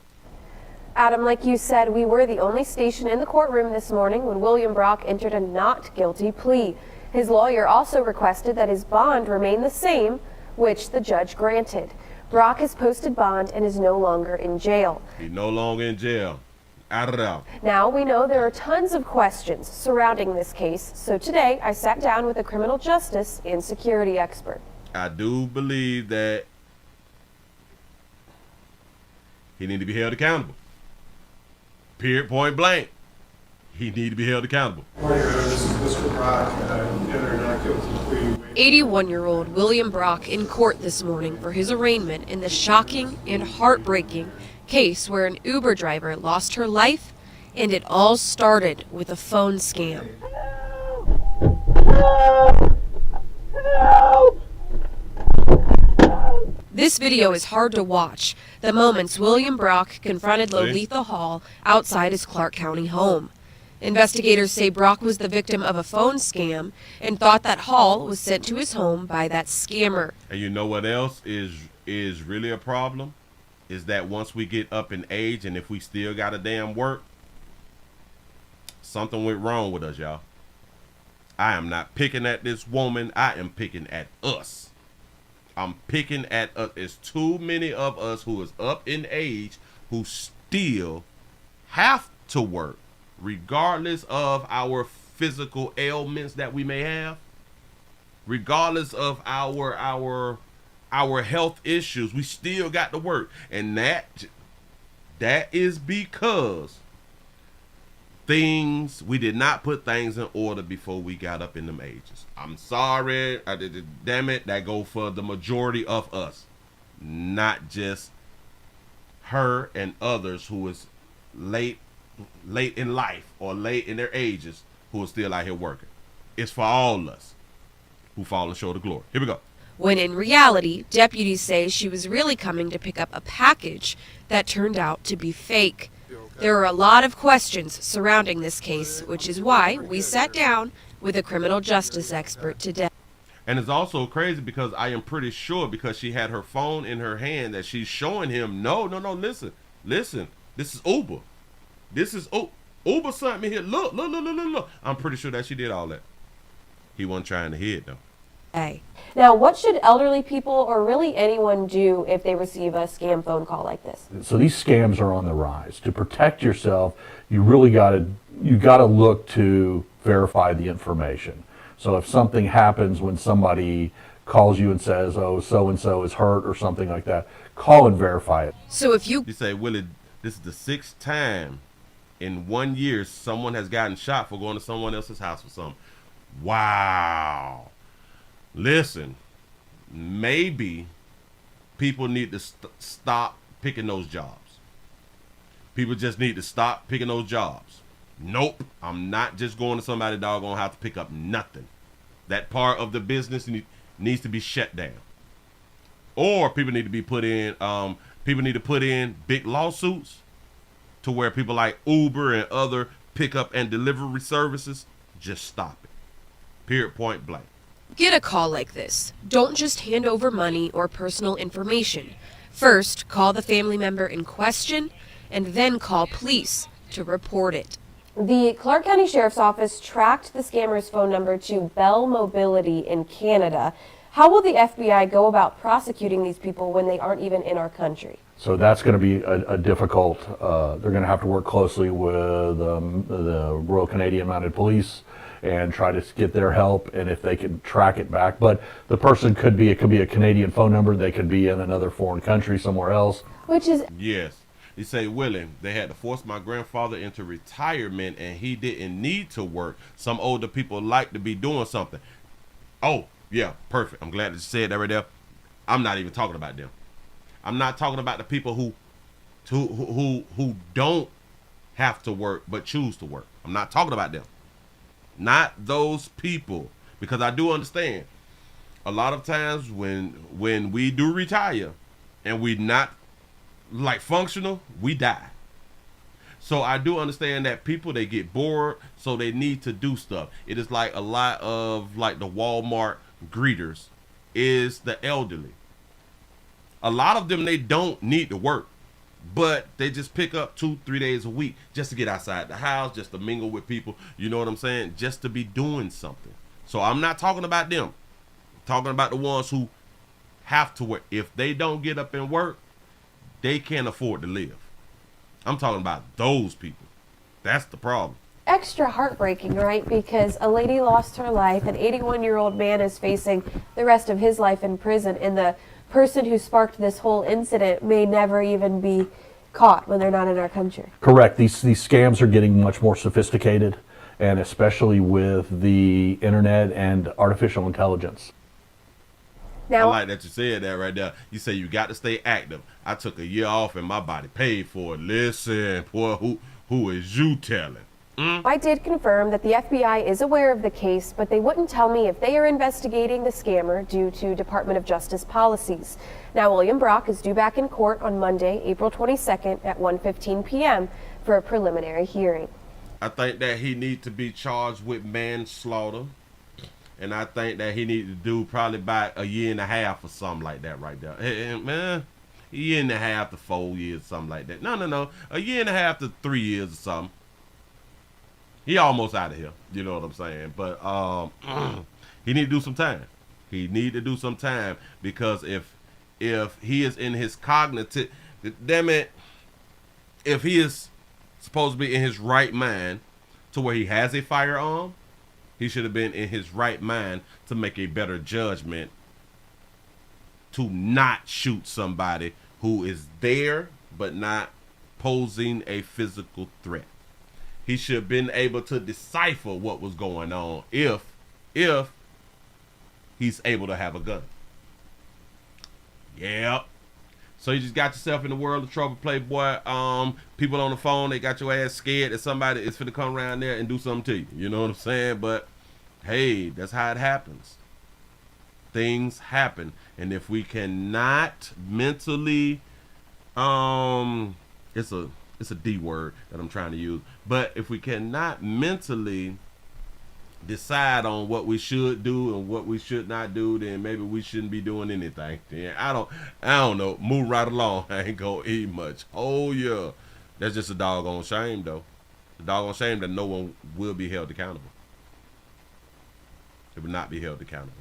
Adam, like you said, we were the only station in the courtroom this morning when William Brock entered a not guilty plea. His lawyer also requested that his bond remain the same, which the judge granted. Brock has posted bond and is no longer in jail. He's no longer in jail. Out of there. Now we know there are tons of questions surrounding this case, so today I sat down with a criminal justice and security expert. I do believe that he need to be held accountable. Period, point blank. He need to be held accountable. This is Mr. Brock. Entered not guilty plea. 81-year-old William Brock in court this morning for his arraignment in the shocking and heartbreaking case where an Uber driver lost her life, and it all started with a phone scam. This video is hard to watch, the moments William Brock confronted Lolitha Hall outside his Clark County home. Investigators say Brock was the victim of a phone scam and thought that Hall was sent to his home by that scammer. And you know what else is really a problem? Is that once we get up in age and if we still got to damn work, something went wrong with us, y'all. I am not picking at this woman. I am picking at us. I'm picking at us. There's too many of us who is up in age who still have to work, regardless of our physical ailments that we may have, regardless of our health issues. We still got to work, and that is because we did not put things in order before we got up in them ages. I'm sorry, damn it, that go for the majority of us, not just her and others who is late in life or late in their ages who are still out here working. It's for all us who fallen short of glory. Here we go. When in reality, deputies say she was really coming to pick up a package that turned out to be fake. There are a lot of questions surrounding this case, which is why we sat down with a criminal justice expert today. And it's also crazy because I am pretty sure, because she had her phone in her hand, that she's showing him, no, listen, this is Uber. This is Uber sent me here. Look. I'm pretty sure that she did all that. He wasn't trying to hear it, though. Hey. Now, what should elderly people or really anyone do if they receive a scam phone call like this? So these scams are on the rise. To protect yourself, you really got to look to verify the information. So if something happens when somebody calls you and says, oh, so-and-so is hurt or something like that, call and verify it. So if you say, Willie, this is the 6th time in 1 year someone has gotten shot for going to someone else's house for something. Wow. Listen, maybe people need to stop picking those jobs. People just need to stop picking those jobs. Nope, I'm not just going to somebody doggone house to pick up nothing. That part of the business needs to be shut down. Or people need to be put in. People need to put in big lawsuits to where people like Uber and other pickup and delivery services just stop it. Period, point blank. get a call like this, don't just hand over money or personal information. First, call the family member in question, and then call police to report it. The Clark County Sheriff's Office tracked the scammer's phone number to Bell Mobility in Canada. How will the FBI go about prosecuting these people when they aren't even in our country? So that's going to be a difficult, they're going to have to work closely with the Royal Canadian Mounted Police and try to get their help, and if they can track it back. But the person could be a Canadian phone number, they could be in another foreign country somewhere else. Which is... Yes. He say, Willie, they had to force my grandfather into retirement and he didn't need to work. Some older people like to be doing something. Oh, yeah, perfect. I'm glad that you said that right there. I'm not even talking about them. I'm not talking about the people who don't have to work but choose to work. I'm not talking about them. Not those people. Because I do understand a lot of times when we do retire and we not like functional, we die. So I do understand that people, they get bored, so they need to do stuff. It is like a lot of like the Walmart greeters is the elderly. A lot of them, they don't need to work, but they just pick up 2-3 days a week just to get outside the house, just to mingle with people. You know what I'm saying? Just to be doing something. So I'm not talking about them. I'm talking about the ones who have to work. If they don't get up and work, they can't afford to live. I'm talking about those people. That's the problem. Extra heartbreaking, right? Because a lady lost her life, an 81-year-old man is facing the rest of his life in prison, and the person who sparked this whole incident may never even be caught when they're not in our country. Correct. These scams are getting much more sophisticated, and especially with the internet and artificial intelligence. Now, I like that you said that right there. You say you got to stay active. I took a year off and my body paid for it. Listen, boy, who is you telling? I did confirm that the FBI is aware of the case, but they wouldn't tell me if they are investigating the scammer due to Department of Justice policies. Now, William Brock is due back in court on Monday, April 22nd at 1:15 p.m. for a preliminary hearing. I think that he needs to be charged with manslaughter. And I think that he needs to do probably about a year and a half or something like that right there. Man, a year and a half to 4 years, something like that. No. A year and a half to 3 years or something. He almost out of here. You know what I'm saying? But he need to do some time. He need to do some time because if he is in his cognitive, damn it, if he is supposed to be in his right mind to where he has a firearm, he should have been in his right mind to make a better judgment to not shoot somebody who is there but not posing a physical threat. He should have been able to decipher what was going on if he's able to have a gun. Yep. So you just got yourself in the world of trouble, playboy. People on the phone, they got your ass scared that somebody is finna come around there and do something to you. You know what I'm saying? But hey, that's how it happens. Things happen. And if we cannot mentally, it's a D word that I'm trying to use. But if we cannot mentally decide on what we should do and what we should not do, then maybe we shouldn't be doing anything. Then I don't know. Move right along. I ain't gonna eat much. Oh yeah. That's just a doggone shame though. The doggone shame that no one will be held accountable. It will not be held accountable.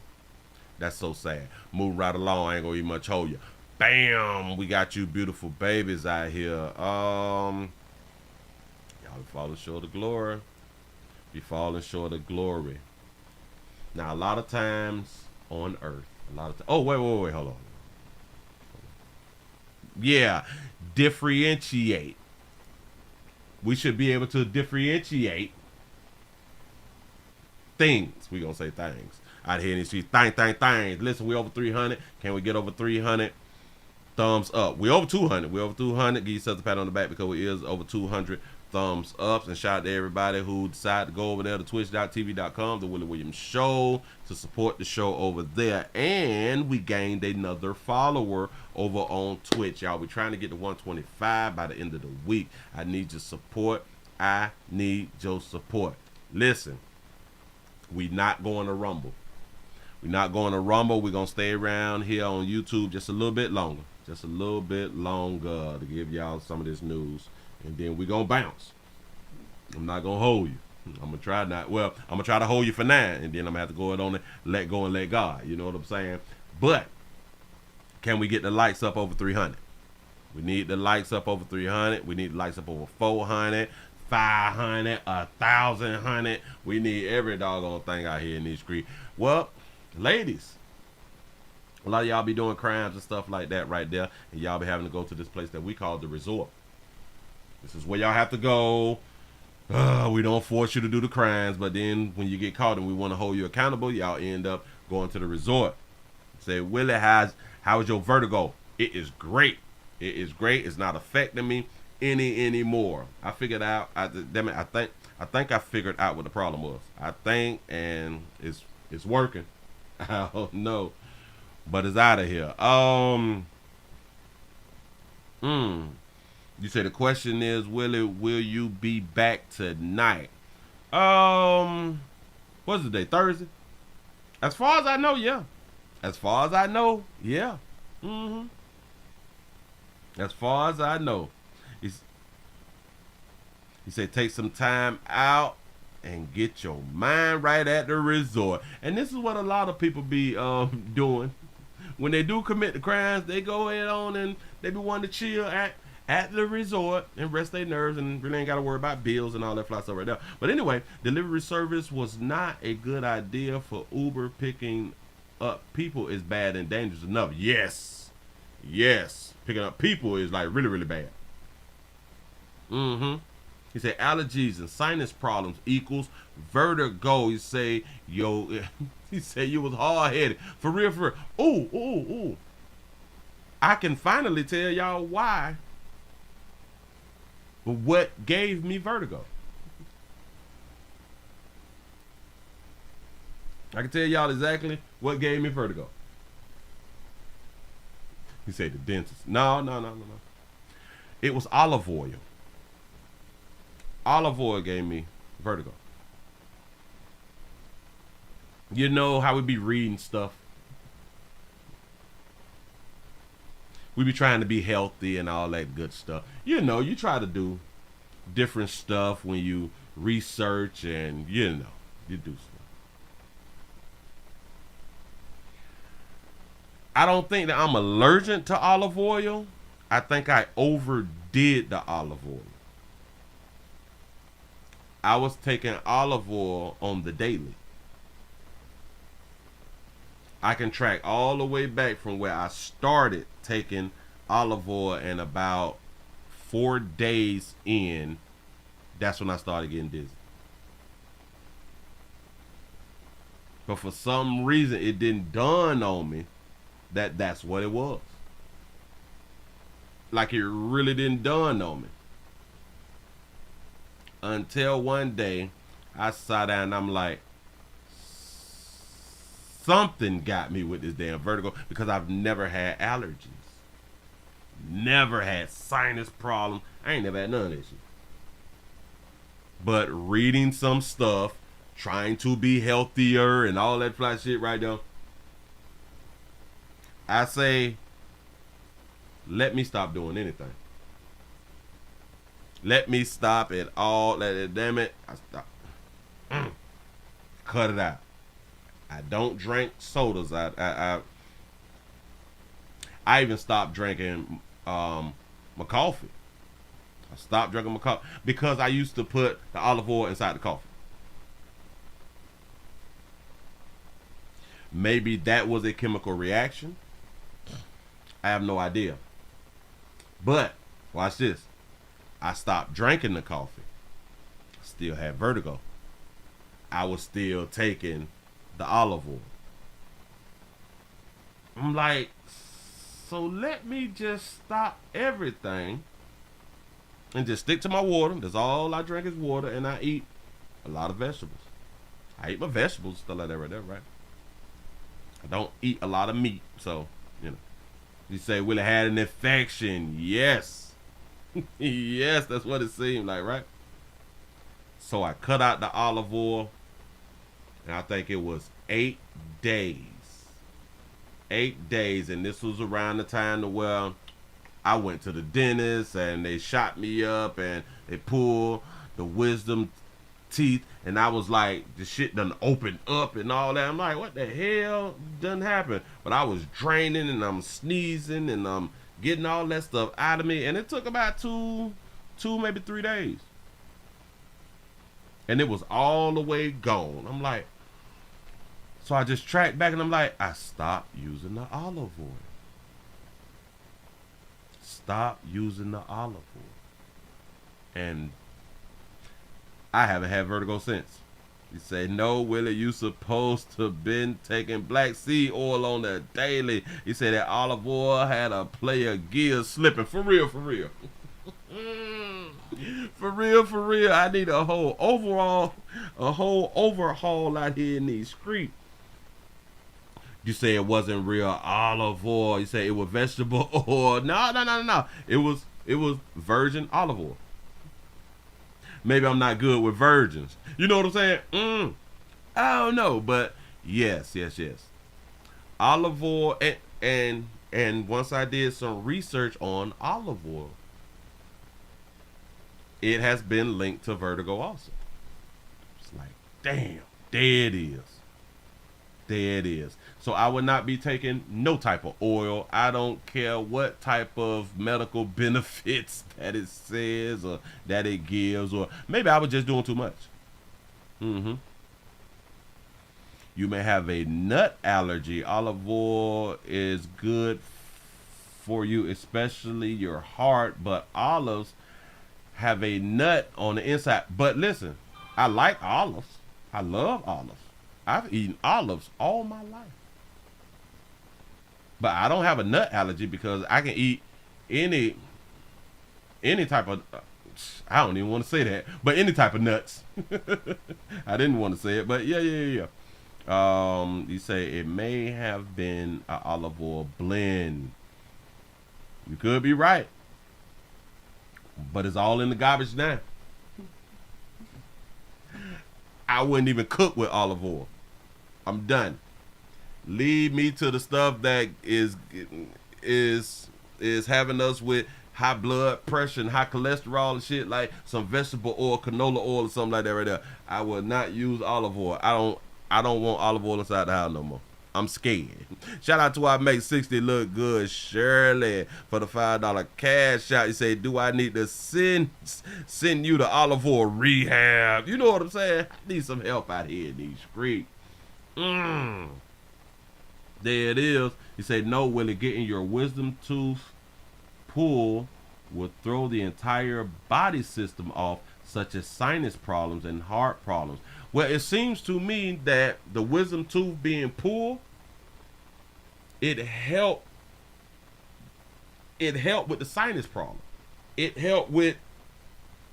That's so sad. Move right along. I ain't gonna eat much. Hold you. Bam! We got you beautiful babies out here. Y'all be falling short of glory. Be falling short of glory. Now, a lot of times on earth, oh, wait, hold on. Yeah, differentiate. We should be able to differentiate things. We gonna say things out here in the streets. Things. Listen, we over 300. Can we get over 300? Thumbs up. We over 200. We over 200. Give yourself a pat on the back because we is over 200 thumbs ups. And shout out to everybody who decided to go over there to twitch.tv.com, the Willie Williams Show, to support the show over there. And we gained another follower over on Twitch. Y'all, we're trying to get to 125 by the end of the week. I need your support. I need your support. Listen, we not going to Rumble. We're not going to Rumble. We're going to stay around here on YouTube just a little bit longer. Just a little bit longer to give y'all some of this news. And then we're going to bounce. I'm not gonna hold you. I'm gonna try not. Well, I'm gonna try to hold you for 9, and then I'm gonna have to go it on and let go and let God. You know what I'm saying? But can we get the likes up over 300? We need the likes up over 300. We need the likes up over 400, 500, 1,000. We need every doggone thing out here in these streets. Well, ladies, a lot of y'all be doing crimes and stuff like that right there, and y'all be having to go to this place that we call the resort. This is where y'all have to go. We don't force you to do the crimes, but then when you get caught and we want to hold you accountable, y'all end up going to the resort. Say, Willie, how's your vertigo? It is great. It is great. It's not affecting me anymore. I figured out. I think I figured out what the problem was. I think, and it's working. I don't know, but it's out of here. You say the question is, Willie, will you be back tonight? What's the day? Thursday? As far as I know, yeah. As far as I know, yeah. As far as I know. He said take some time out and get your mind right at the resort. And this is what a lot of people be doing. When they do commit the crimes, they go ahead on and they be wanting to chill at the resort and rest their nerves and really ain't got to worry about bills and all that fly stuff right there. But anyway, delivery service was not a good idea for Uber. Picking up people is bad and dangerous enough. Yes. Picking up people is like really, really bad. He said allergies and sinus problems equals vertigo. He say, he said you was hard-headed. For real. Ooh. I can finally tell y'all why. What gave me vertigo. I can tell y'all exactly what gave me vertigo. He said the dentist. No. It was olive oil. Olive oil gave me vertigo. You know how we be reading stuff. We be trying to be healthy and all that good stuff. You know, you try to do different stuff when you research and, you know, you do stuff. I don't think that I'm allergic to olive oil. I think I overdid the olive oil. I was taking olive oil on the daily. I can track all the way back from where I started taking olive oil, and about 4 days in, that's when I started getting dizzy. But for some reason, it didn't dawn on me that that's what it was. Like it really didn't dawn on me. Until one day, I sat down and I'm like, something got me with this damn vertigo, because I've never had allergies. Never had sinus problems. I ain't never had none of this shit. But reading some stuff, trying to be healthier and all that fly shit right now, I say, let me stop doing anything. Let me stop it all. Damn it. I stop. Cut it out. I don't drink sodas. I even stopped drinking my coffee. I stopped drinking my coffee because I used to put the olive oil inside the coffee. Maybe that was a chemical reaction. I have no idea. But watch this. I stopped drinking the coffee. Still had vertigo. I was still taking the olive oil. I'm like, so let me just stop everything and just stick to my water. That's all I drink is water, and I eat a lot of vegetables. I eat my vegetables, stuff like that right there, right? I don't eat a lot of meat, so, you know. You say, Willie had an infection. Yes. Yes, that's what it seemed like, right? So I cut out the olive oil, and I think it was 8 days. 8 days, and this was around the time to where I went to the dentist, and they shot me up, and they pulled the wisdom teeth, and I was like, the shit done opened up and all that. I'm like, what the hell done happened? But I was draining and I'm sneezing and I'm getting all that stuff out of me, and it took about two, maybe 3 days. And it was all the way gone. I'm like, so I just tracked back and I'm like, I stopped using the olive oil. Stop using the olive oil. And I haven't had vertigo since. He said, no, Willie, you supposed to been taking black seed oil on the daily. He said that olive oil had a player gear slipping. For real, for real. For real. I need a whole overhaul out here in these streets. You say it wasn't real olive oil. You say it was vegetable oil. No. It was virgin olive oil. Maybe I'm not good with virgins. You know what I'm saying? I don't know, but yes. Olive oil, and once I did some research on olive oil, it has been linked to vertigo also. It's like, damn, there it is. So I would not be taking no type of oil. I don't care what type of medical benefits that it says or that it gives, or maybe I was just doing too much. You may have a nut allergy. Olive oil is good for you, especially your heart, but olives have a nut on the inside. But listen, I like olives. I love olives. I've eaten olives all my life. But I don't have a nut allergy because I can eat any type of, I don't even want to say that, but any type of nuts. I didn't want to say it, but yeah. You say it may have been an olive oil blend. You could be right, but it's all in the garbage now. I wouldn't even cook with olive oil. I'm done. Lead me to the stuff that is having us with high blood pressure and high cholesterol and shit, like some vegetable oil, canola oil or something like that right there. I will not use olive oil. I don't want olive oil inside the house no more. I'm scared. Shout out to our Make 60 Look Good Shirley for the $5 cash out. You say, do I need to send you to olive oil rehab? You know what I'm saying? I need some help out here in these streets. There it is. He said, no, Willie, getting your wisdom tooth pulled will throw the entire body system off, such as sinus problems and heart problems. Well, it seems to me that the wisdom tooth being pulled, it helped with the sinus problem. It helped with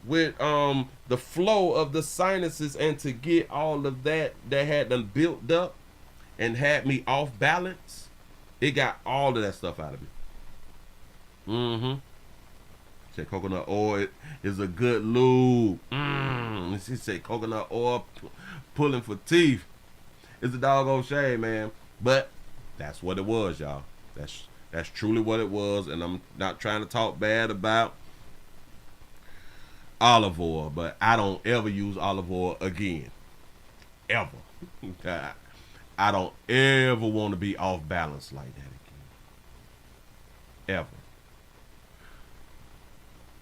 the flow of the sinuses, and to get all of that had them built up and had me off balance, it got all of that stuff out of me. Said coconut oil is a good lube. She said coconut oil pulling for teeth. It's a doggone shame, man. But that's what it was, y'all. That's truly what it was, and I'm not trying to talk bad about olive oil, but I don't ever use olive oil again. Ever. I don't ever want to be off balance like that again. Ever.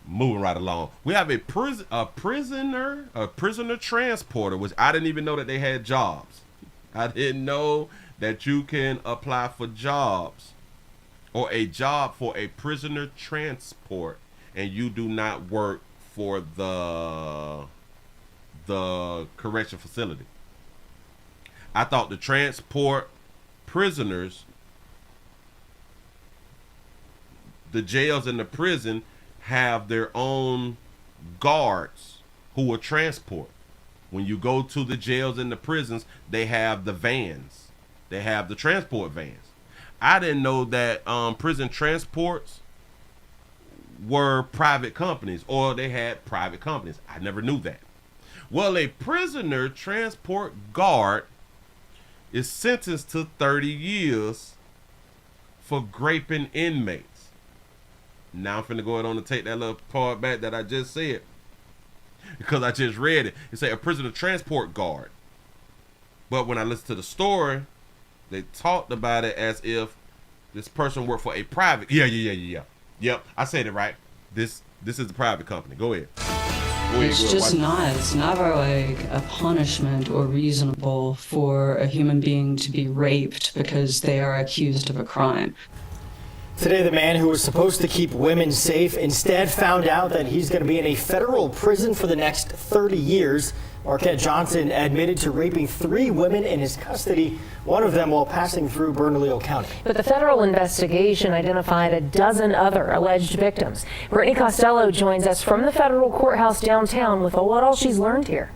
Moving right along. We have a prisoner transporter, which I didn't even know that they had jobs. I didn't know that you can apply for jobs or a job for a prisoner transport, and you do not work for the correction facility. I thought the transport prisoners, the jails and the prison, have their own guards who will transport. When you go to the jails and the prisons, they have the vans. They have the transport vans. I didn't know that prison transports were private companies, or they had private companies. I never knew that. Well, a prisoner transport guard is sentenced to 30 years for graping inmates. Now I'm finna go ahead on and take that little part back that I just said. because I just read it. It said a prisoner transport guard. But when I listened to the story, they talked about it as if this person worked for a private. Yeah. Yep, I said it right. This is a private company. Go ahead. It's just not. It's never like a punishment or reasonable for a human being to be raped because they are accused of a crime. Today, the man who was supposed to keep women safe instead found out that he's going to be in a federal prison for the next 30 years. Marquette Johnson admitted to raping 3 women in his custody, one of them while passing through Bernalillo County. But the federal investigation identified a dozen other alleged victims. Brittany Costello joins us from the federal courthouse downtown with what all she's learned here.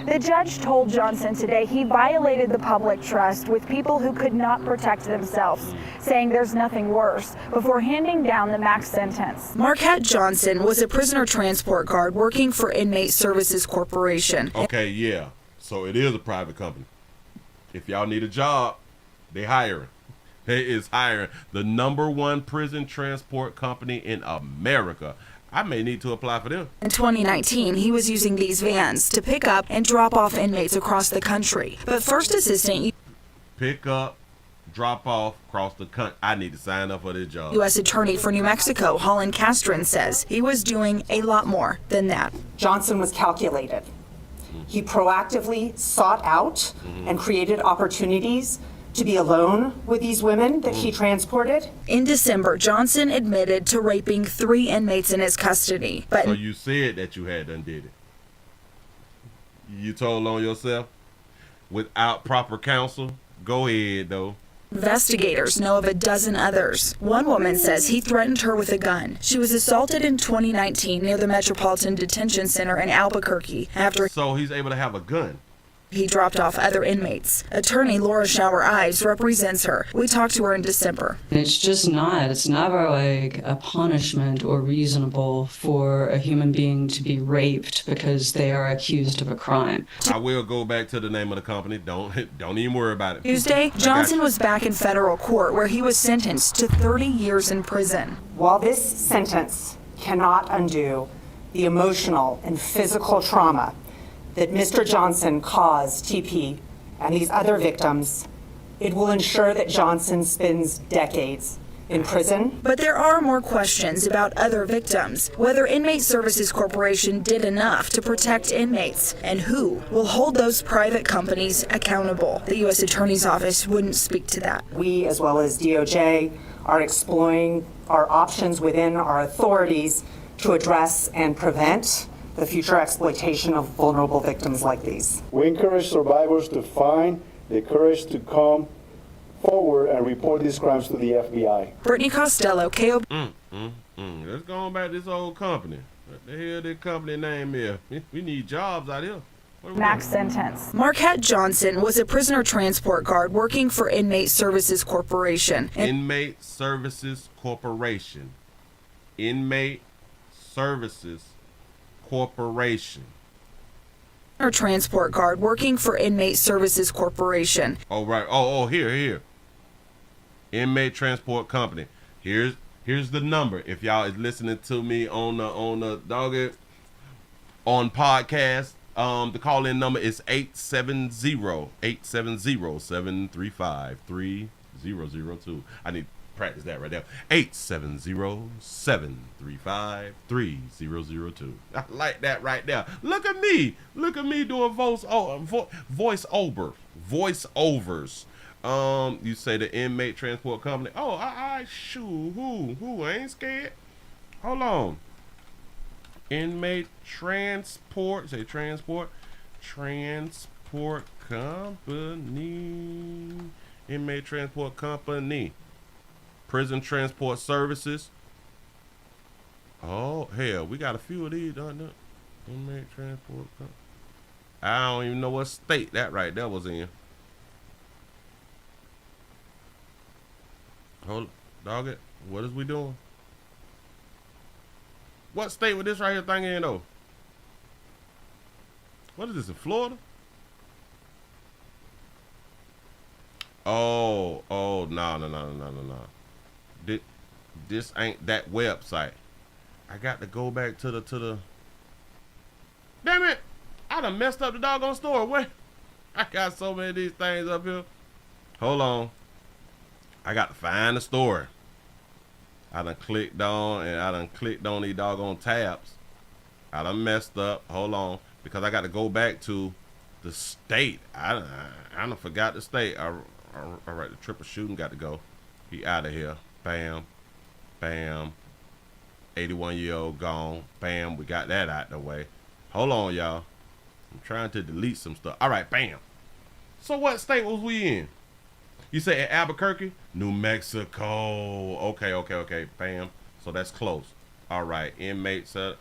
The judge told Johnson today he violated the public trust with people who could not protect themselves, saying there's nothing worse, before handing down the max sentence. Marquette Johnson was a prisoner transport guard working for Inmate Services Corporation. Okay, yeah. So it is a private company. If y'all need a job, they hiring. They is hiring the #1 prison transport company in America. I may need to apply for them. In 2019, he was using these vans to pick up and drop off inmates across the country. But first assistant pick up, drop off, across the country. I need to sign up for this job. U.S. Attorney for New Mexico, Holland Castron, says he was doing a lot more than that. Johnson was calculated. He proactively sought out and created opportunities to be alone with these women that he transported. In December, Johnson admitted to raping 3 inmates in his custody. But so you said that you had done did it. You told on yourself without proper counsel? Go ahead, though. Investigators know of a dozen others. One woman says he threatened her with a gun. She was assaulted in 2019 near the Metropolitan Detention Center in Albuquerque after. So he's able to have a gun. He dropped off other inmates. Attorney Laura Shower Ives represents her. We talked to her in December. It's just not. It's never like a punishment or reasonable for a human being to be raped because they are accused of a crime. I will go back to the name of the company. Don't even worry about it. Tuesday, Johnson was back in federal court where he was sentenced to 30 years in prison. While this sentence cannot undo the emotional and physical trauma that Mr. Johnson caused TP and these other victims, it will ensure that Johnson spends decades in prison. But there are more questions about other victims, whether Inmate Services Corporation did enough to protect inmates, and who will hold those private companies accountable. The U.S. Attorney's Office wouldn't speak to that. We, as well as DOJ, are exploring our options within our authorities to address and prevent the future exploitation of vulnerable victims like these. We encourage survivors to find the courage to come forward and report these crimes to the FBI. Brittany Costello, KO. Let's go on back to this old company. What the hell this company name is? We need jobs out here. Max sentence. Marquette Johnson was a prisoner transport guard working for Inmate Services Corporation. Inmate Services Corporation. Inmate Services Corporation. Or transport guard working for Inmate Services Corporation. Oh right. Oh here. Inmate Transport Company. Here's the number. If y'all is listening to me on the podcast, the call-in number is 870-735-3002. I need to practice that right now. 870-735-3002. I like that right there. Look at me doing voiceovers. You say the Inmate Transport Company. Oh, I shoot. Who? I ain't scared. Hold on. Inmate Transport. Say transport. Transport Company. Inmate Transport Company. Prison Transport Services. Oh, hell, we got a few of these, don't we? Inmate Transport Company. I don't even know what state that right there was in. Hold, dog it. What is we doing? What state with this right here thing in though? What is this, in Florida? Oh, no. This ain't that website. I got to go back to the Damn it. I done messed up the doggone store. Wait. I got so many of these things up here. Hold on. I got to find the store. I done clicked on these doggone tabs. I done messed up. Hold on. Because I got to go back to the state. I done forgot the state. All right, the triple shooting got to go. He out of here. Bam. Bam. 81-year-old gone. Bam. We got that out the way. Hold on, y'all. I'm trying to delete some stuff. All right, bam. So what state was we in? You say in Albuquerque? New Mexico. Okay. Bam. So that's close. All right. Inmates at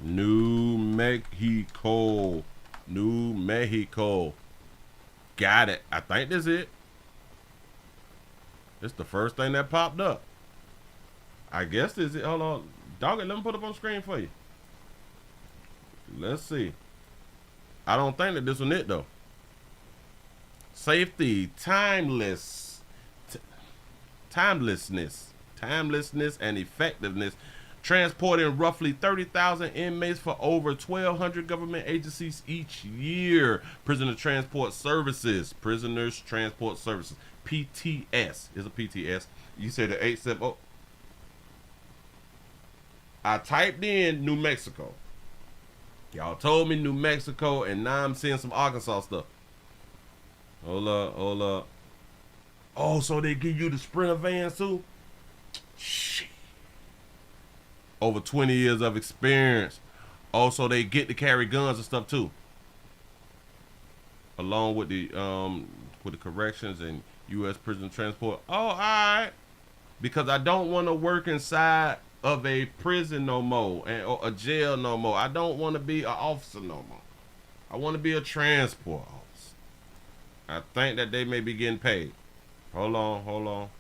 New Mexico. New Mexico. Got it. I think that's it. It's the first thing that popped up. I guess this is it. Hold on. Dog it, let me put it up on screen for you. Let's see. I don't think that this one it though. Safety, timelessness, and effectiveness. Transporting roughly 30,000 inmates for over 1,200 government agencies each year. Prisoners Transport Services. PTS is a PTS. You say the 870. I typed in New Mexico. Y'all told me New Mexico, and now I'm seeing some Arkansas stuff. Hold up. Oh, so they give you the Sprinter vans too? Shit. Over 20 years of experience. Also, they get to carry guns and stuff too. Along with the corrections and U.S. prison transport. Oh, all right. Because I don't want to work inside of a prison no more or a jail no more. I don't want to be an officer no more. I want to be a transport officer. I think that they may be getting paid. Hold on.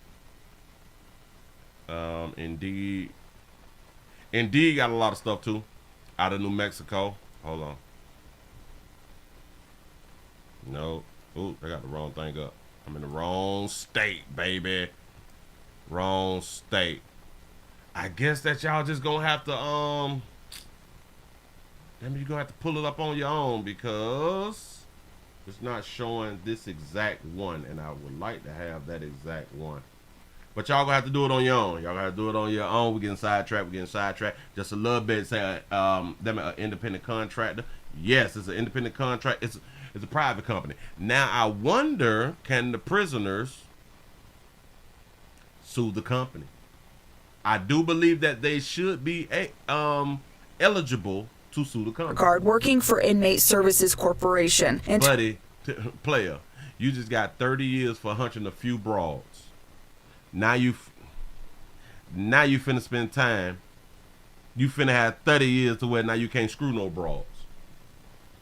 Indeed got a lot of stuff too out of New Mexico. Hold on. No. Ooh, I got the wrong thing up. I'm in the wrong state, baby. Wrong state. I guess that y'all just gonna have to you're gonna have to pull it up on your own because it's not showing this exact one, and I would like to have that exact one. But y'all gonna have to do it on your own. Y'all gotta do it on your own. We're getting sidetracked. Just a little bit. Say them an independent contractor. Yes, it's an independent contract. It's a private company. Now I wonder, can the prisoners sue the company? I do believe that they should be eligible to sue the company. Guard working for Inmate Services Corporation. And buddy, player, you just got 30 years for hunching a few broads. Now you finna spend time. You finna have 30 years to where now you can't screw no broads,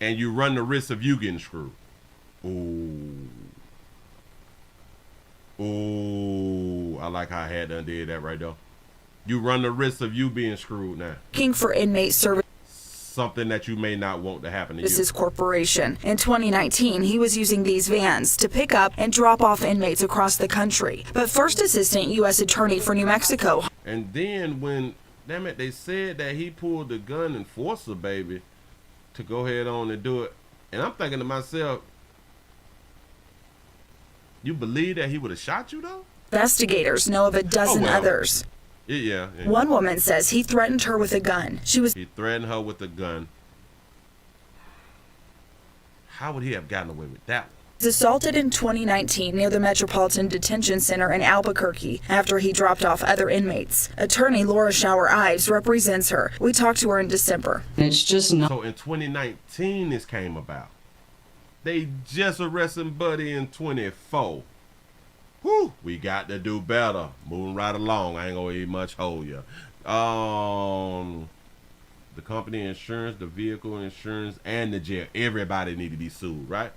and you run the risk of you getting screwed. Ooh, I like how I had done did that right there. You run the risk of you being screwed now. Working for Inmate Services. Something that you may not want to happen to you. This is corporation. In 2019, he was using these vans to pick up and drop off inmates across the country. But First Assistant U.S. Attorney for New Mexico. And then when, damn it, they said that he pulled the gun and forced the baby to go ahead on and do it. And I'm thinking to myself, you believe that he would have shot you though? Investigators know of a dozen others. Yeah. One woman says he threatened her with a gun. He threatened her with a gun. How would he have gotten away with that? He was assaulted in 2019 near the Metropolitan Detention Center in Albuquerque after he dropped off other inmates. Attorney Laura Shower Ives represents her. We talked to her in December. It's just not. So in 2019 this came about. They just arrested Buddy in 24. Whew, we got to do better. Moving right along. I ain't gonna eat much hold ya. The company insurance, the vehicle insurance, and the jail. Everybody need to be sued, right?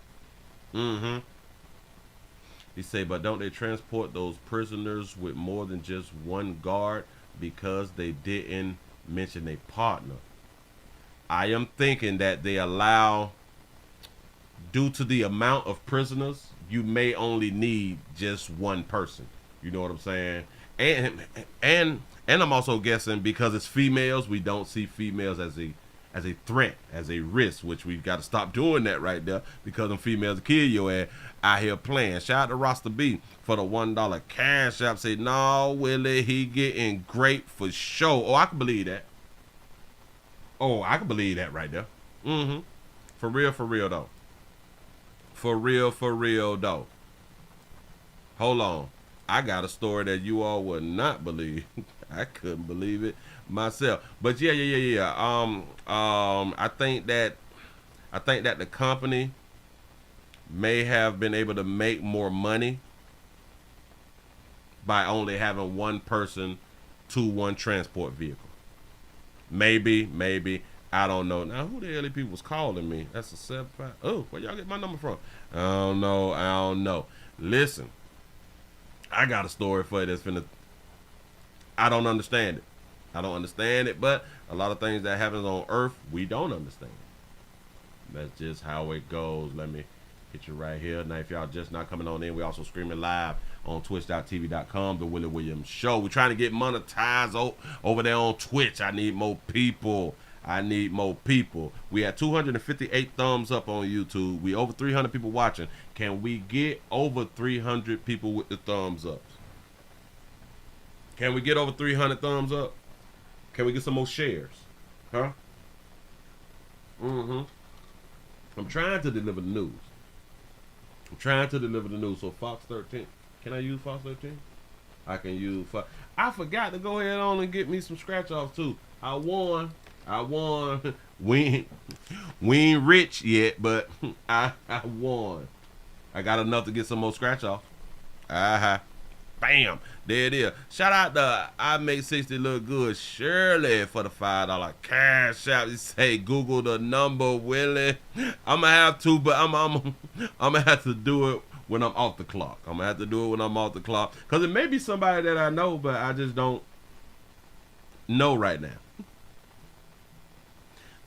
He say, but don't they transport those prisoners with more than just one guard because they didn't mention a partner? I am thinking that they allow, due to the amount of prisoners, you may only need just one person. You know what I'm saying? And I'm also guessing because it's females, we don't see females as as a threat, as a risk, which we got to stop doing that right there because them females kill your ass out here playing. Shout out to Roster B for the $1 cash app. Say, no, Willie, he getting great for sure. Oh, I can believe that. Oh, I can believe that right there. For real though. For real though. Hold on. I got a story that you all would not believe. I couldn't believe it myself. But yeah. I think that the company may have been able to make more money by only having one person to one transport vehicle. Maybe. I don't know. Now, who the hell these people was calling me? That's a 75. Oh, where y'all get my number from? I don't know. Listen, I got a story for you that's finna. I don't understand it. But a lot of things that happens on Earth, we don't understand. That's just how it goes. Let me hit you right here. Now, if y'all just not coming on in, we also streaming live on twitch.tv.com, The Willie Williams Show. We're trying to get monetized over there on Twitch. I need more people. We had 258 thumbs up on YouTube. We over 300 people watching. Can we get over 300 people with the thumbs up? Can we get over 300 thumbs up? Can we get some more shares? Huh? I'm trying to deliver the news. So Fox 13. Can I use Fox 13? I can use Fox. I forgot to go ahead on and get me some scratch offs too. I won. We ain't rich yet, but I won. I got enough to get some more scratch off. Bam. There it is. Shout out to I Make 60 Look Good Shirley for the $5 cash out. You say Google the number, Willie. I'ma have to, but I'm gonna have to do it when I'm off the clock. Cause it may be somebody that I know, but I just don't know right now.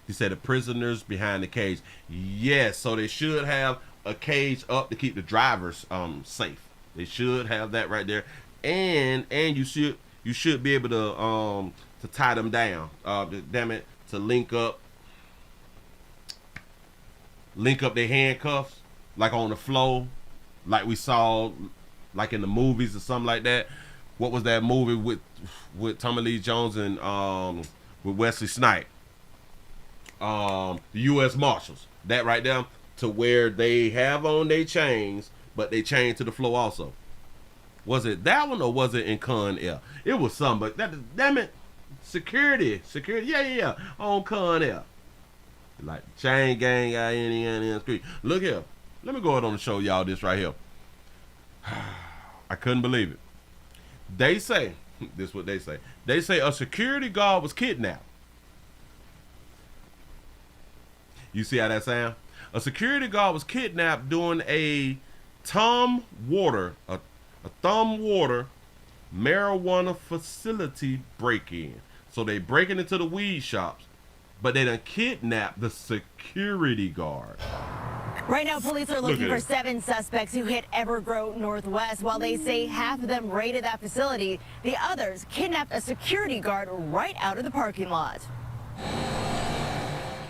He said the prisoners behind the cage. Yes, so they should have a cage up to keep the drivers safe. They should have that right there, and you should be able to tie them down. To link up their handcuffs like on the floor, like we saw like in the movies or something like that. What was that movie with Tommy Lee Jones and with Wesley Snipes? The U.S. Marshals, that right there, to where they have on their chains, but they chain to the floor also. Was it that one or was it in Con Air? It was some, but damn it, security, yeah, on Con Air. Like chain gang guy in the street. Look here, let me go ahead on and show y'all this right here. I couldn't believe it. They say, this is what they say. They say a security guard was kidnapped. You see how that sound? A security guard was kidnapped during a thumb water marijuana facility break-in. So they breaking into the weed shops, but they done kidnapped the security guard. Right now, police are looking for 7 suspects who hit Evergrove Northwest. While they say half of them raided that facility, the others kidnapped a security guard right out of the parking lot.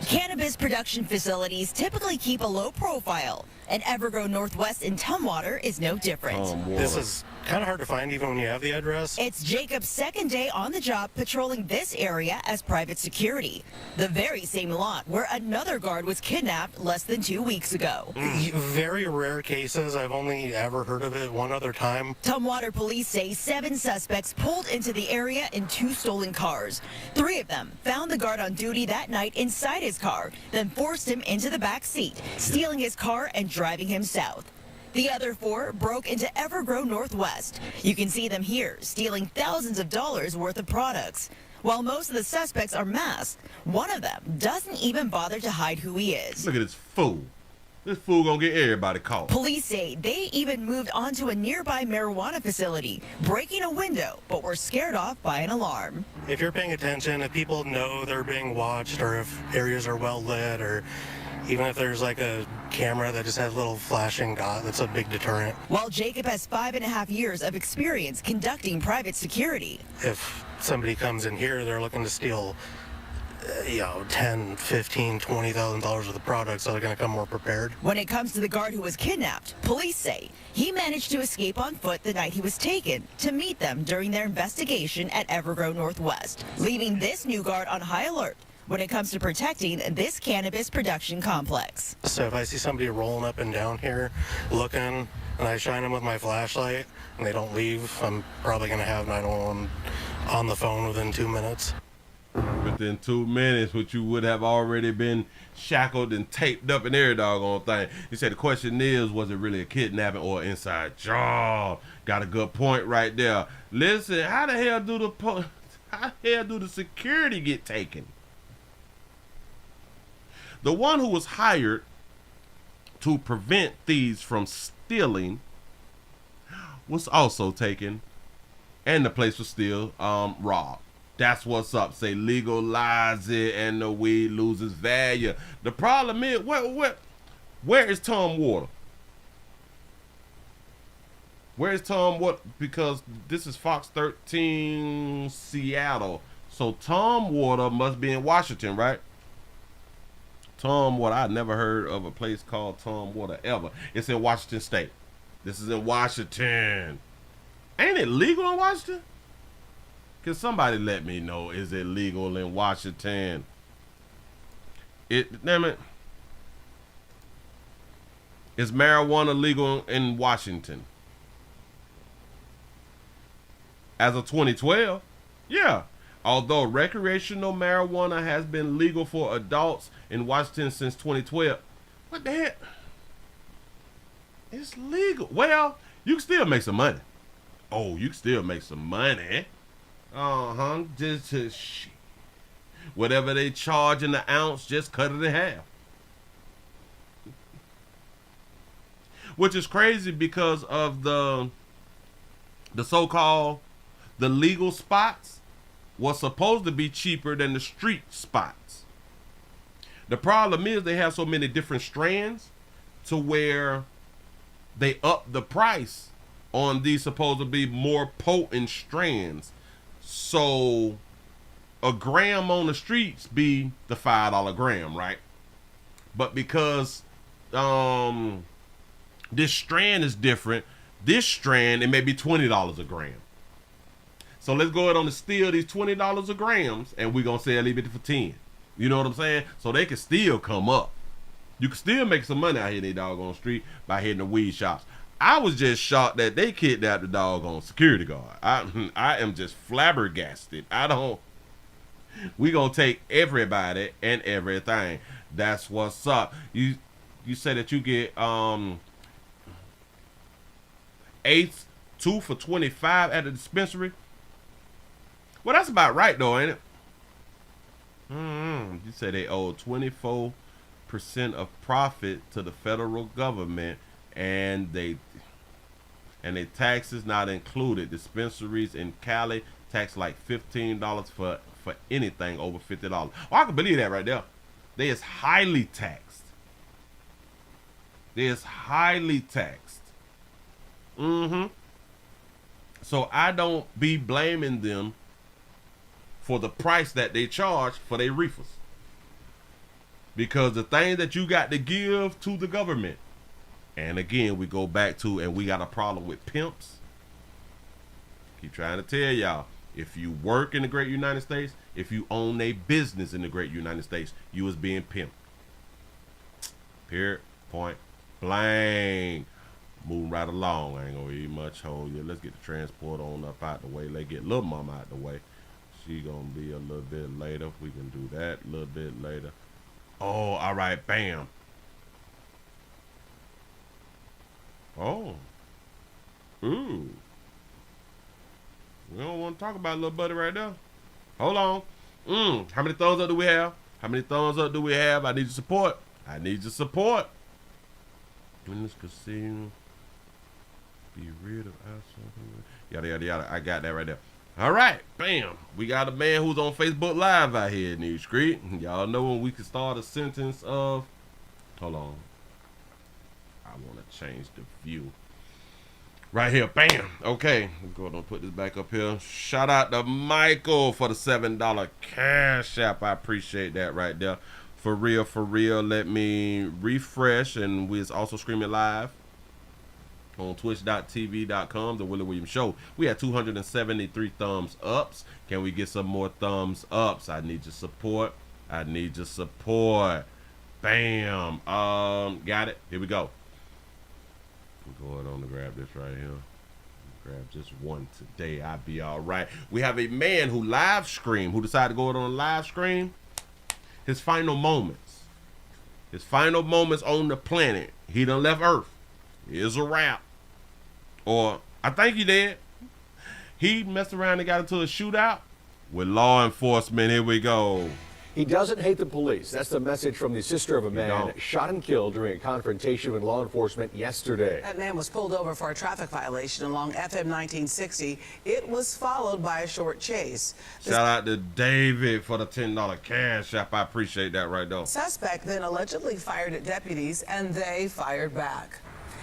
Cannabis production facilities typically keep a low profile, and Evergrove Northwest in Tumwater is no different. This is kind of hard to find even when you have the address. It's Jacob's second day on the job patrolling this area as private security, the very same lot where another guard was kidnapped less than 2 weeks ago. Very rare cases. I've only ever heard of it one other time. Tumwater police say 7 suspects pulled into the area in 2 stolen cars. 3 of them found the guard on duty that night inside his car, then forced him into the back seat, stealing his car and driving him south. The other 4 broke into Evergrove Northwest. You can see them here, stealing thousands of dollars worth of products. While most of the suspects are masked, one of them doesn't even bother to hide who he is. Look at this fool. This fool gonna get everybody caught. Police say they even moved onto a nearby marijuana facility, breaking a window, but were scared off by an alarm. If you're paying attention, if people know they're being watched, or if areas are well lit, or even if there's like a camera that just has a little flashing dot, that's a big deterrent. While Jacob has 5.5 years of experience conducting private security. If somebody comes in here, they're looking to steal $10, $15, $20,000 worth of products, so they're going to come more prepared. When it comes to the guard who was kidnapped, police say he managed to escape on foot the night he was taken to meet them during their investigation at Evergrove Northwest, leaving this new guard on high alert when it comes to protecting this cannabis production complex. So if I see somebody rolling up and down here looking, and I shine them with my flashlight, and they don't leave, I'm probably going to have 911 on the phone within 2 minutes. Within 2 minutes, which you would have already been shackled and taped up and every doggone thing. He said the question is, was it really a kidnapping or an inside job? Got a good point right there. Listen, how the hell do the security get taken? The one who was hired to prevent thieves from stealing was also taken, and the place was still robbed. That's what's up. Say legalize it and the weed loses value. The problem is, where is Tom Water? Where is Tom Water? Because this is Fox 13 Seattle. So Tom Water must be in Washington, right? Tom Water. I never heard of a place called Tom Water ever. It's in Washington State. This is in Washington. Ain't it legal in Washington? Can somebody let me know, is it legal in Washington? Damn it. Is marijuana legal in Washington? As of 2012? Yeah. Although recreational marijuana has been legal for adults in Washington since 2012. What the heck? It's legal. Well, you can still make some money. Oh, you can still make some money. Just whatever they charge in the ounce, just cut it in half. Which is crazy because of the so-called the legal spots was supposed to be cheaper than the street spots. The problem is they have so many different strands to where they up the price on these supposed to be more potent strands. So a gram on the streets be the $5 gram, right? But because this strand is different, this strand, it may be $20 a gram. So let's go ahead on to steal these $20 a grams, and we're gonna sell it for 10. You know what I'm saying? So they can still come up. You can still make some money out here in the doggone street by hitting the weed shops. I was just shocked that they kidnapped the doggone security guard. I am just flabbergasted. We gonna take everybody and everything. That's what's up. You say that you get eighths 2 for $25 at the dispensary. Well, that's about right though, ain't it? You say they owe 24% of profit to the federal government, and they taxes not included. Dispensaries in Cali tax like $15 for anything over $50. Oh, I can believe that right there. They is highly taxed. So I don't be blaming them for the price that they charge for their reefers. Because the thing that you got to give to the government, and again, we go back to, and we got a problem with pimps. Keep trying to tell y'all, if you work in the great United States, if you own a business in the great United States, you is being pimped. Period. Point blank. Moving right along. I ain't gonna eat much hold you. Let's get the transport on up out the way. Let's get little mama out the way. She gonna be a little bit later. We can do that a little bit later. Oh, all right. Bam. Oh. Ooh. We don't want to talk about little buddy right now. Hold on. How many thumbs up do we have? How many thumbs up do we have? I need your support. I need your support. In this casino, be rid of yada yada yada. I got that right there. All right, bam. We got a man who's on Facebook Live out here in New Street. Y'all know when we can start a sentence of. Hold on. I want to change the view. Right here, bam. Okay, go ahead and put this back up here. Shout out to Michael for the $7 cash app. I appreciate that right there. For real, for real. Let me refresh, and we're also streaming live on twitch.tv.com, The Willie Williams Show. We had 273 thumbs ups. Can we get some more thumbs ups? I need your support. I need your support. Bam. Got it. Here we go. Go ahead on to grab this right here. Grab just one today. I'll be all right. We have a man who live stream, who decided to go on a live stream. His final moments. His final moments on the planet. He done left Earth. Here's a wrap. Or, I think he did. He messed around and got into a shootout with law enforcement. Here we go. He doesn't hate the police. That's the message from the sister of a man shot and killed during a confrontation with law enforcement yesterday. That man was pulled over for a traffic violation along FM 1960. It was followed by a short chase. Shout out to David for the $10 cash app. I appreciate that right there. Suspect then allegedly fired at deputies, and they fired back.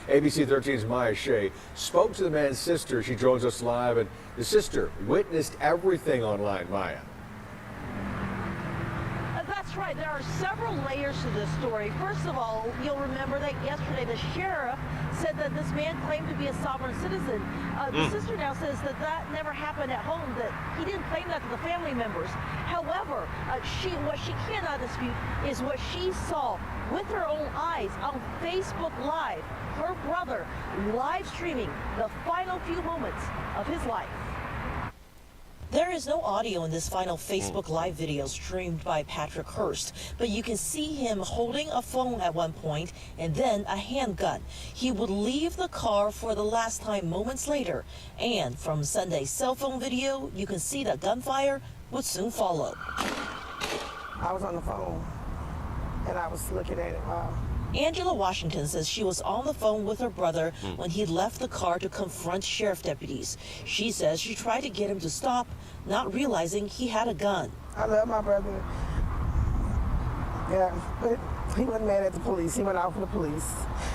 ABC 13's Maya Shea spoke to the man's sister. She joins us live, and the sister witnessed everything online. Maya. That's right. There are several layers to this story. First of all, you'll remember that yesterday the sheriff said that this man claimed to be a sovereign citizen. The sister now says that that never happened at home, that he didn't claim that to the family members. However, what she cannot dispute is what she saw with her own eyes on Facebook Live, her brother live streaming the final few moments of his life. There is no audio in this final Facebook Live video streamed by Patrick Hurst, but you can see him holding a phone at one point and then a handgun. He would leave the car for the last time moments later, and from Sunday's cell phone video, you can see that gunfire would soon follow. I was on the phone, and I was looking at it. Wow. Angela Washington says she was on the phone with her brother when he left the car to confront sheriff deputies. She says she tried to get him to stop, not realizing he had a gun. I love my brother. Yeah, but he wasn't mad at the police. He went out for the police.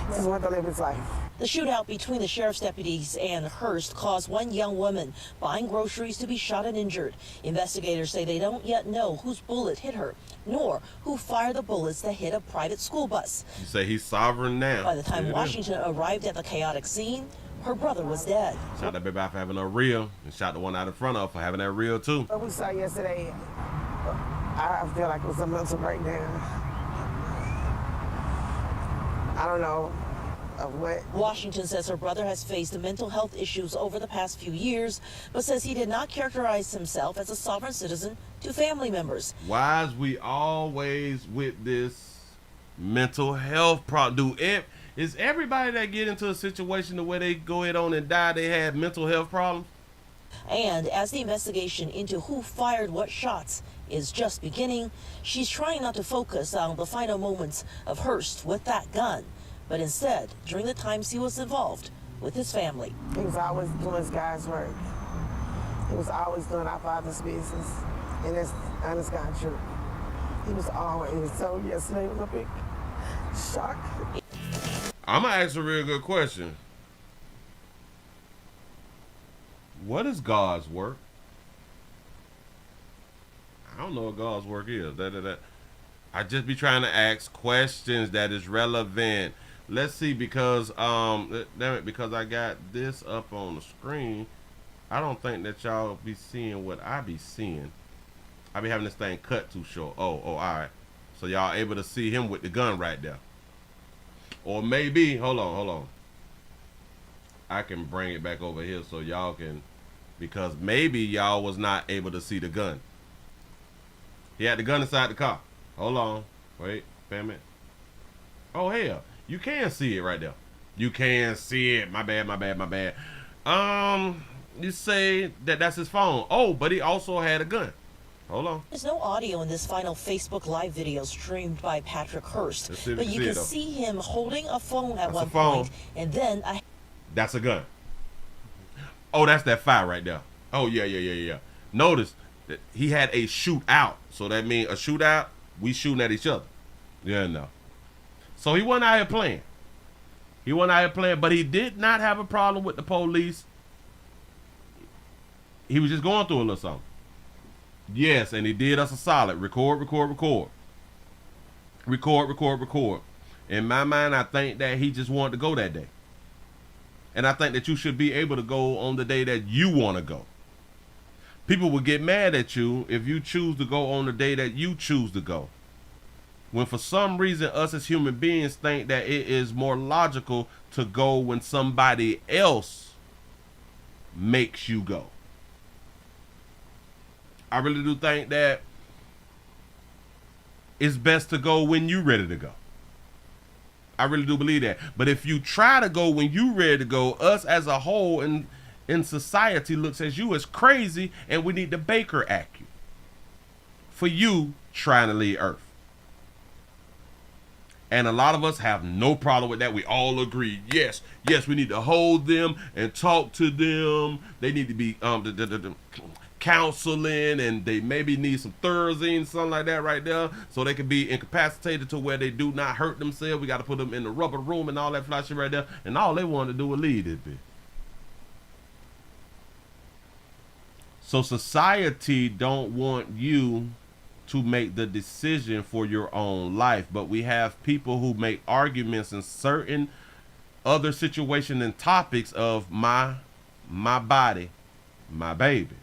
He just wanted to live his life. The shootout between the sheriff's deputies and Hurst caused one young woman buying groceries to be shot and injured. Investigators say they don't yet know whose bullet hit her, nor who fired the bullets that hit a private school bus. You say he's sovereign now. By the time Washington arrived at the chaotic scene, her brother was dead. Shot that baby out for having a reel, and shot the one out in front of for having that reel too. What we saw yesterday, I feel like it was a mental breakdown. I don't know. Of what? Washington says her brother has faced mental health issues over the past few years, but says he did not characterize himself as a sovereign citizen to family members. Why is we always with this mental health problem? Is everybody that get into a situation the way they go ahead on and die, they have mental health problems? And as the investigation into who fired what shots is just beginning, she's trying not to focus on the final moments of Hurst with that gun, but instead during the times he was involved with his family. He was always doing his God's work. He was always doing our Father's business. And that's honest God truth. He was always, so yesterday was a big shock. I'm gonna ask a real good question. What is God's work? I don't know what God's work is. I just be trying to ask questions that is relevant. Let's see, because damn it, because I got this up on the screen, I don't think that y'all be seeing what I be seeing. I be having this thing cut too short. Oh, all right. So y'all able to see him with the gun right there. Or maybe, hold on. I can bring it back over here so y'all can, because maybe y'all was not able to see the gun. He had the gun inside the car. Hold on. Wait, damn it. Oh, hell. You can see it right there. You can see it. My bad. You say that that's his phone. Oh, but he also had a gun. Hold on. There's no audio in this final Facebook Live video streamed by Patrick Hurst, but you can see him holding a phone at one point, and then that's a gun. Oh, that's that fire right there. Oh, yeah. Notice that he had a shootout. So that means a shootout, we shooting at each other. Yeah, no. So he wasn't out here playing. He wasn't out here playing, but he did not have a problem with the police. He was just going through a little something. Yes, and he did us a solid. Record. In my mind, I think that he just wanted to go that day. And I think that you should be able to go on the day that you want to go. People will get mad at you if you choose to go on the day that you choose to go. When for some reason us as human beings think that it is more logical to go when somebody else makes you go. I really do think that it's best to go when you're ready to go. I really do believe that. But if you try to go when you're ready to go, us as a whole in society looks at you as crazy, and we need to Baker Act you for you trying to leave Earth. And a lot of us have no problem with that. We all agree. Yes, we need to hold them and talk to them. They need to be counseling, and they maybe need some Thursine, something like that right there, so they can be incapacitated to where they do not hurt themselves. We got to put them in the rubber room and all that fly shit right there. And all they want to do is leave this bitch. So society don't want you to make the decision for your own life, but we have people who make arguments in certain other situations and topics of my body, my baby.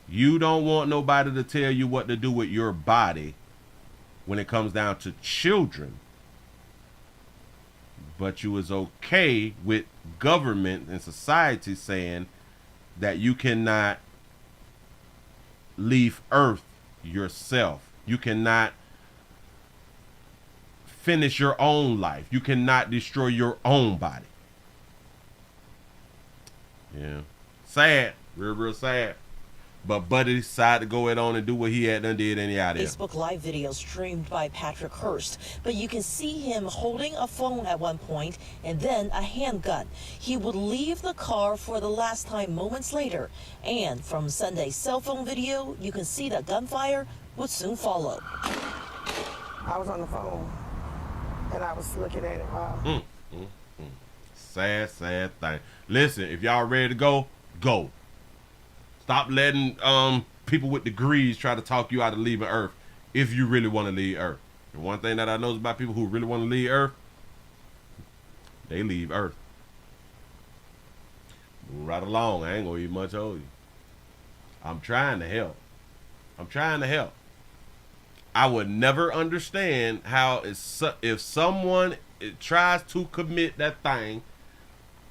You don't want nobody to tell you what to do with your body when it comes down to children, but you is okay with government and society saying that you cannot leave Earth yourself. You cannot finish your own life. You cannot destroy your own body. Yeah. Sad. Real sad. But Buddy decided to go ahead on and do what he had done did, and he out of here. Facebook Live video streamed by Patrick Hurst, but you can see him holding a phone at one point and then a handgun. He would leave the car for the last time moments later, and from Sunday's cell phone video, you can see that gunfire would soon follow. I was on the phone, and I was looking at it. Sad thing. Listen, if y'all ready to go, go. Stop letting people with degrees try to talk you out of leaving Earth if you really want to leave Earth. And one thing that I know about people who really want to leave Earth, they leave Earth. Move right along. I ain't going to eat much of you. I'm trying to help. I would never understand how if someone tries to commit that thing,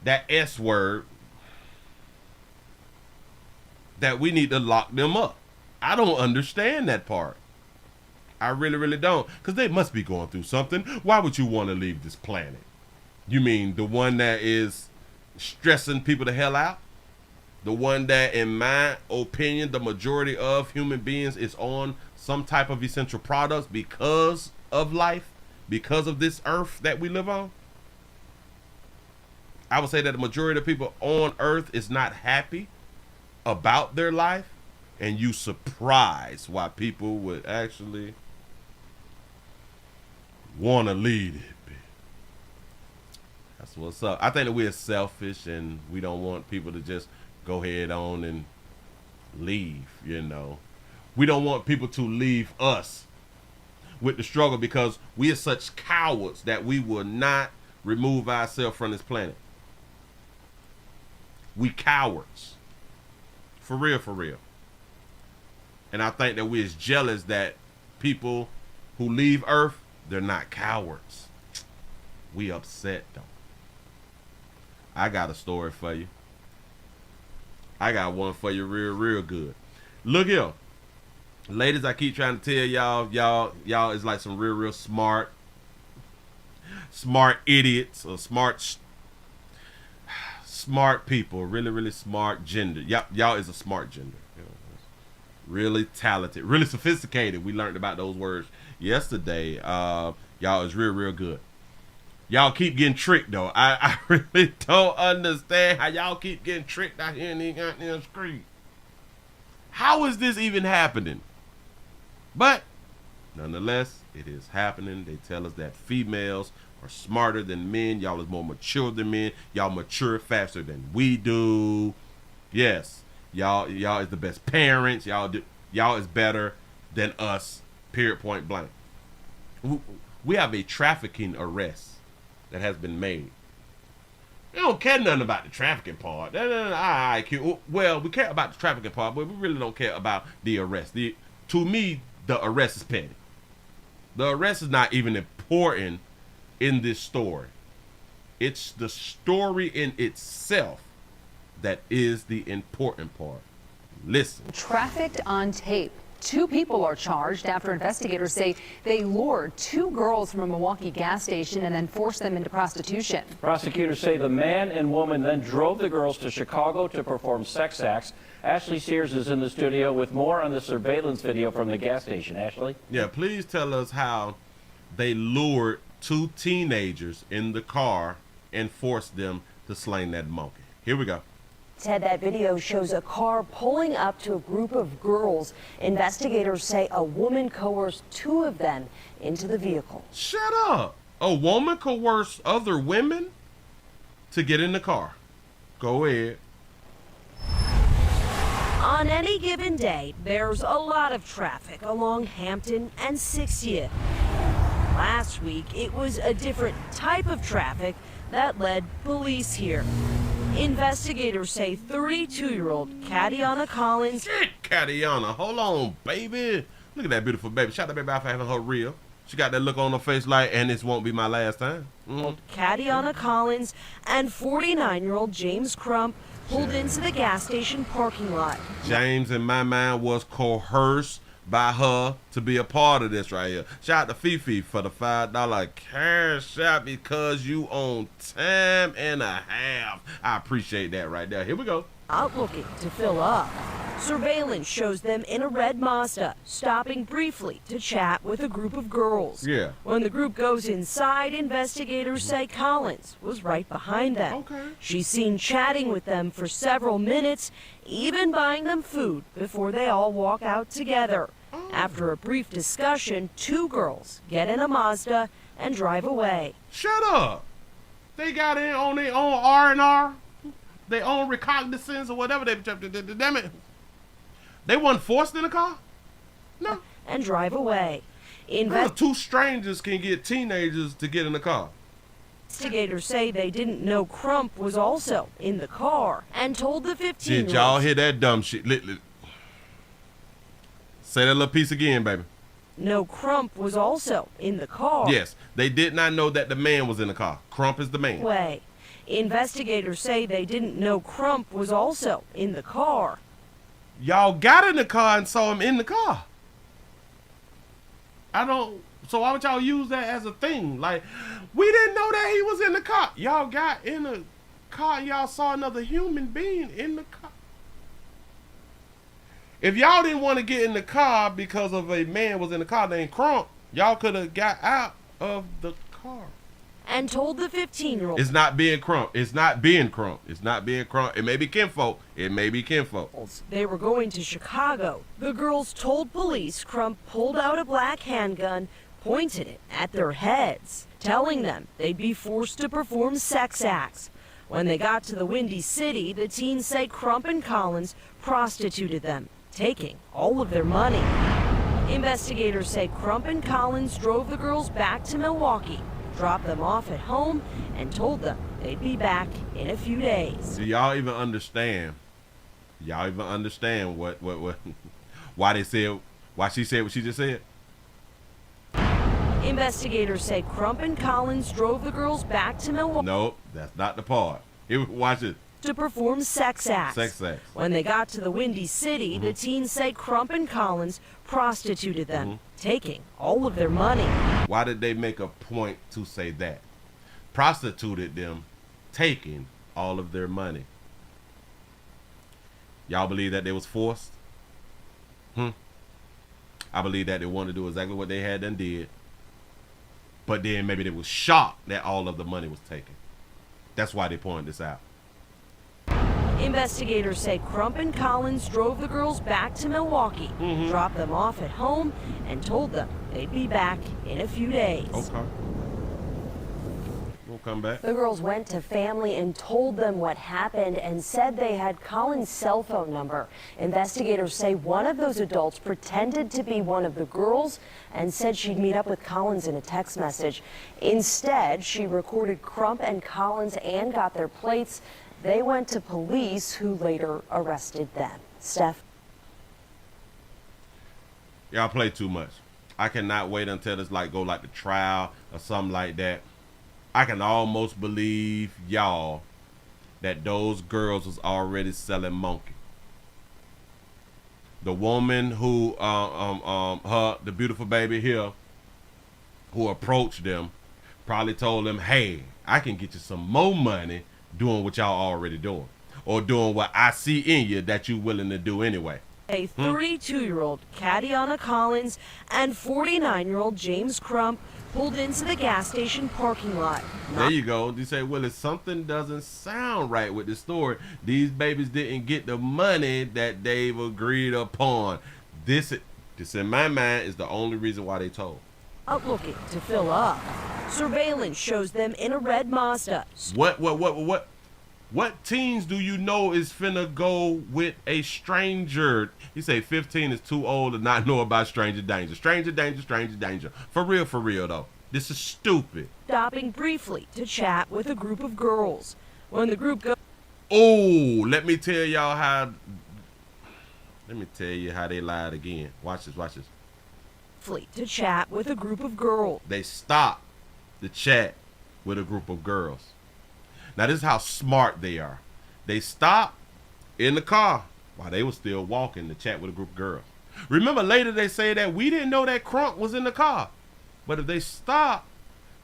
that S word, that we need to lock them up. I don't understand that part. I really don't. Because they must be going through something. Why would you want to leave this planet? You mean the one that is stressing people the hell out? The one that, in my opinion, the majority of human beings is on some type of essential products because of life, because of this earth that we live on? I would say that the majority of people on earth is not happy about their life, and you surprised why people would actually want to lead it. That's what's up. I think that we're selfish, and we don't want people to just go ahead on and leave, you know. We don't want people to leave us with the struggle because we are such cowards that we will not remove ourselves from this planet. We cowards. For real. And I think that we're as jealous that people who leave Earth, they're not cowards. We upset though. I got a story for you. I got one for you real good. Look here. Ladies, I keep trying to tell y'all is like some real smart idiots or smart people, really smart gender. Y'all is a smart gender. You know, really talented, really sophisticated. We learned about those words yesterday. Y'all is real good. Y'all keep getting tricked though. I really don't understand how y'all keep getting tricked out here in the goddamn street. How is this even happening? But Nonetheless, it is happening. They tell us that females are smarter than men. Y'all is more mature than men. Y'all mature faster than we do. Yes, y'all is the best parents. Y'all is better than us. Period. Point blank. We have a trafficking arrest that has been made. We don't care nothing about the trafficking part. Well, we care about the trafficking part, but we really don't care about the arrest. To me, the arrest is petty. The arrest is not even important in this story. It's the story in itself that is the important part. Listen. Trafficked on tape. 2 people are charged after investigators say they lured 2 girls from a Milwaukee gas station and then forced them into prostitution. Prosecutors say the man and woman then drove the girls to Chicago to perform sex acts. Ashley Sears is in the studio with more on the surveillance video from the gas station. Ashley? Yeah, please tell us how they lured 2 teenagers in the car and forced them to sling that monkey. Here we go. Ted, that video shows a car pulling up to a group of girls. Investigators say a woman coerced 2 of them into the vehicle. Shut up. A woman coerced other women to get in the car. Go ahead. On any given day, there's a lot of traffic along Hampton and 60th. Last week, it was a different type of traffic that led police here. Investigators say 32-year-old Katiana Collins. Shit, Katiana, hold on, baby. Look at that beautiful baby. Shout out that baby out for having her real. She got that look on her face like, and this won't be my last time. Katiana Collins and 49-year-old James Crump pulled into the gas station parking lot. James, in my mind, was coerced by her to be a part of this right here. Shout out to Fifi for the $5 cash out because you on time and a half. I appreciate that right there. Here we go. Out looking to fill up. Surveillance shows them in a red Mazda, stopping briefly to chat with a group of girls. Yeah. When the group goes inside, investigators say Collins was right behind them. Okay. She's seen chatting with them for several minutes, even buying them food before they all walk out together. After a brief discussion, 2 girls get in a Mazda and drive away. Shut up. They got in on their own R&R, their own recognizance or whatever they damn it. They wasn't forced in the car? No. And drive away. 2 strangers can get teenagers to get in the car. Investigators say they didn't know Crump was also in the car and told the 15-year-old. Did y'all hear that dumb shit? Say that little piece again, baby. No, Crump was also in the car. Yes, they did not know that the man was in the car. Crump is the man. Way. Investigators say they didn't know Crump was also in the car. Y'all got in the car and saw him in the car. So why would y'all use that as a thing? Like, we didn't know that he was in the car. Y'all got in the car and y'all saw another human being in the car. If y'all didn't want to get in the car because of a man was in the car named Crump, y'all could have got out of the car. And told the 15-year-old. It's not being Crump. It's not being Crump. It's not being Crump. It may be kinfolk. It may be kinfolk. They were going to Chicago. The girls told police Crump pulled out a black handgun, pointed it at their heads, telling them they'd be forced to perform sex acts. When they got to the Windy City, the teens say Crump and Collins prostituted them, taking all of their money. Investigators say Crump and Collins drove the girls back to Milwaukee, dropped them off at home, and told them they'd be back in a few days. Do y'all even understand? Y'all even understand what why she said what she just said? Investigators say Crump and Collins drove the girls back to Milwaukee. Nope, that's not the part. Here, watch it. To perform sex acts. Sex acts. When they got to the Windy City, the teens say Crump and Collins prostituted them, taking all of their money. Why did they make a point to say that? Prostituted them, taking all of their money. Y'all believe that they was forced? I believe that they wanted to do exactly what they had done did. But then maybe they was shocked that all of the money was taken. That's why they pointed this out. Investigators say Crump and Collins drove the girls back to Milwaukee, dropped them off at home, and told them they'd be back in a few days. Okay. We'll come back. The girls went to family and told them what happened and said they had Collins' cell phone number. Investigators say one of those adults pretended to be one of the girls and said she'd meet up with Collins in a text message. Instead, she recorded Crump and Collins and got their plates. They went to police, who later arrested them. Steph? Y'all play too much. I cannot wait until it's go like the trial or something like that. I can almost believe y'all that those girls was already selling monkey. The woman who the beautiful baby here who approached them probably told them, hey, I can get you some more money doing what y'all already doing, or doing what I see in you that you willing to do anyway. A 32-year-old Katiana Collins and 49-year-old James Crump pulled into the gas station parking lot. There you go. You say, Willie, something doesn't sound right with the story. These babies didn't get the money that they've agreed upon. This in my mind is the only reason why they told. Out looking to fill up. Surveillance shows them in a red Mazda. What teens do you know is finna go with a stranger? You say 15 is too old to not know about stranger danger. Stranger danger, stranger danger. For real though. This is stupid. Stopping briefly to chat with a group of girls. When the group goes... Oh, let me tell you how they lied again. Watch this. To chat with a group of girls. They stopped to chat with a group of girls. Now, this is how smart they are. They stopped in the car while they were still walking to chat with a group of girls. Remember, later they say that we didn't know that Crump was in the car. But if they stopped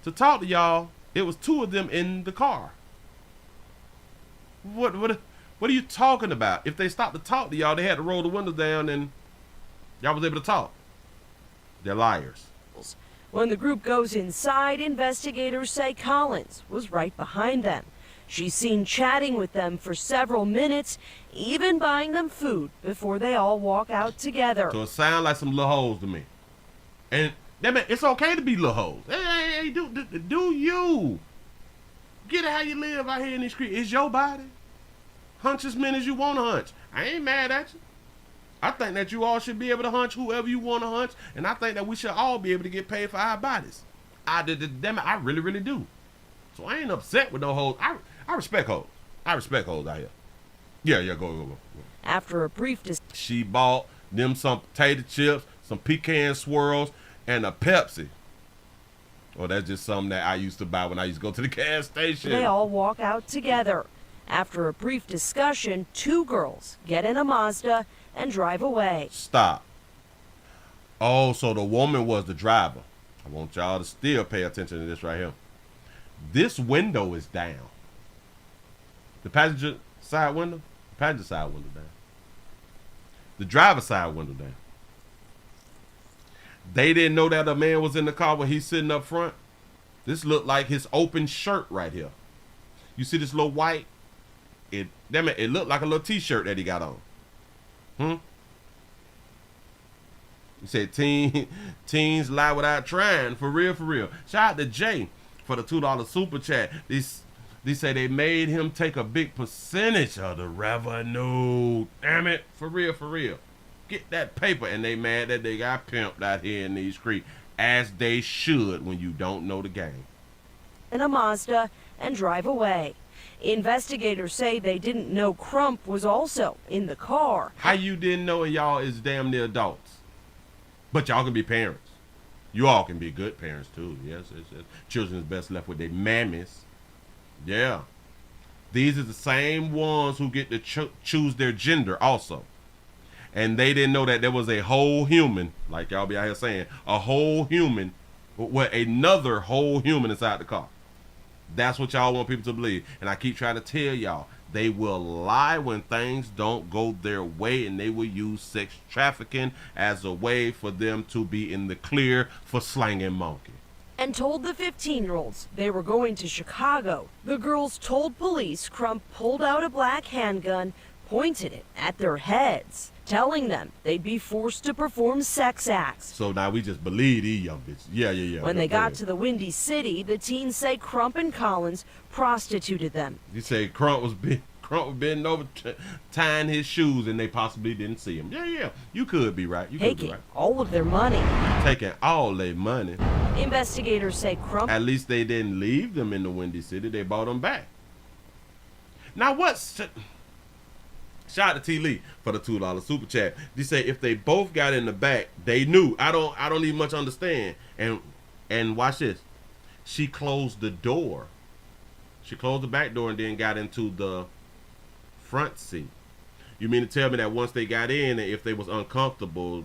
to talk to y'all, it was two of them in the car. What are you talking about? If they stopped to talk to y'all, they had to roll the windows down and y'all was able to talk. They're liars. When the group goes inside, investigators say Collins was right behind them. She's seen chatting with them for several minutes, even buying them food before they all walk out together. So it sounds like some little hoes to me. And it's okay to be little hoes. Hey, do you. Get it how you live out here in these streets. It's your body. Hunch as many as you want to hunch. I ain't mad at you. I think that you all should be able to hunch whoever you want to hunch, and I think that we should all be able to get paid for our bodies. I really, really do. So I ain't upset with no hoes. I respect hoes. I respect hoes out here. Yeah, go. After a brief she bought them some potato chips, some pecan swirls, and a Pepsi. Oh, that's just something that I used to buy when I used to go to the gas station. They all walk out together. After a brief discussion, two girls get in a Mazda and drive away. Stop. Oh, so the woman was the driver. I want y'all to still pay attention to this right here. This window is down. The passenger side window? The passenger side window down. The driver's side window down. They didn't know that a man was in the car when he's sitting up front. This looked like his open shirt right here. You see this little white? It looked like a little t-shirt that he got on. You said teens lie without trying. For real. Shout out to Jay for the $2 super chat. They say they made him take a big percentage of the revenue. Damn it. For real. Get that paper. And they mad that they got pimped out here in these streets. As they should when you don't know the game. In a Mazda and drive away. Investigators say they didn't know Crump was also in the car. How you didn't know, and y'all is damn near adults? But y'all can be parents. You all can be good parents too. Yes. Children is best left with their mammies. Yeah. These are the same ones who get to choose their gender also. And they didn't know that there was a whole human, like y'all be out here saying, a whole human, with another whole human inside the car. That's what y'all want people to believe. And I keep trying to tell y'all, they will lie when things don't go their way, and they will use sex trafficking as a way for them to be in the clear for slanging monkey. and told the 15-year-olds they were going to Chicago. The girls told police Crump pulled out a black handgun, pointed it at their heads, telling them they'd be forced to perform sex acts. So now we just believe these young bitches. Yeah. When they got to the Windy City, the teens say Crump and Collins prostituted them. You say Crump was bending over, tying his shoes, and they possibly didn't see him. Yeah. You could be right. You could be Taking right. all of their money. Taking all their money. Investigators say Crump... At least they didn't leave them in the Windy City. They bought them back. Now what's... Shout out to T. Lee for the $2 super chat. They say if they both got in the back, they knew. I don't even much understand. And watch this. She closed the door. She closed the back door and then got into the front seat. You mean to tell me that once they got in, if they was uncomfortable,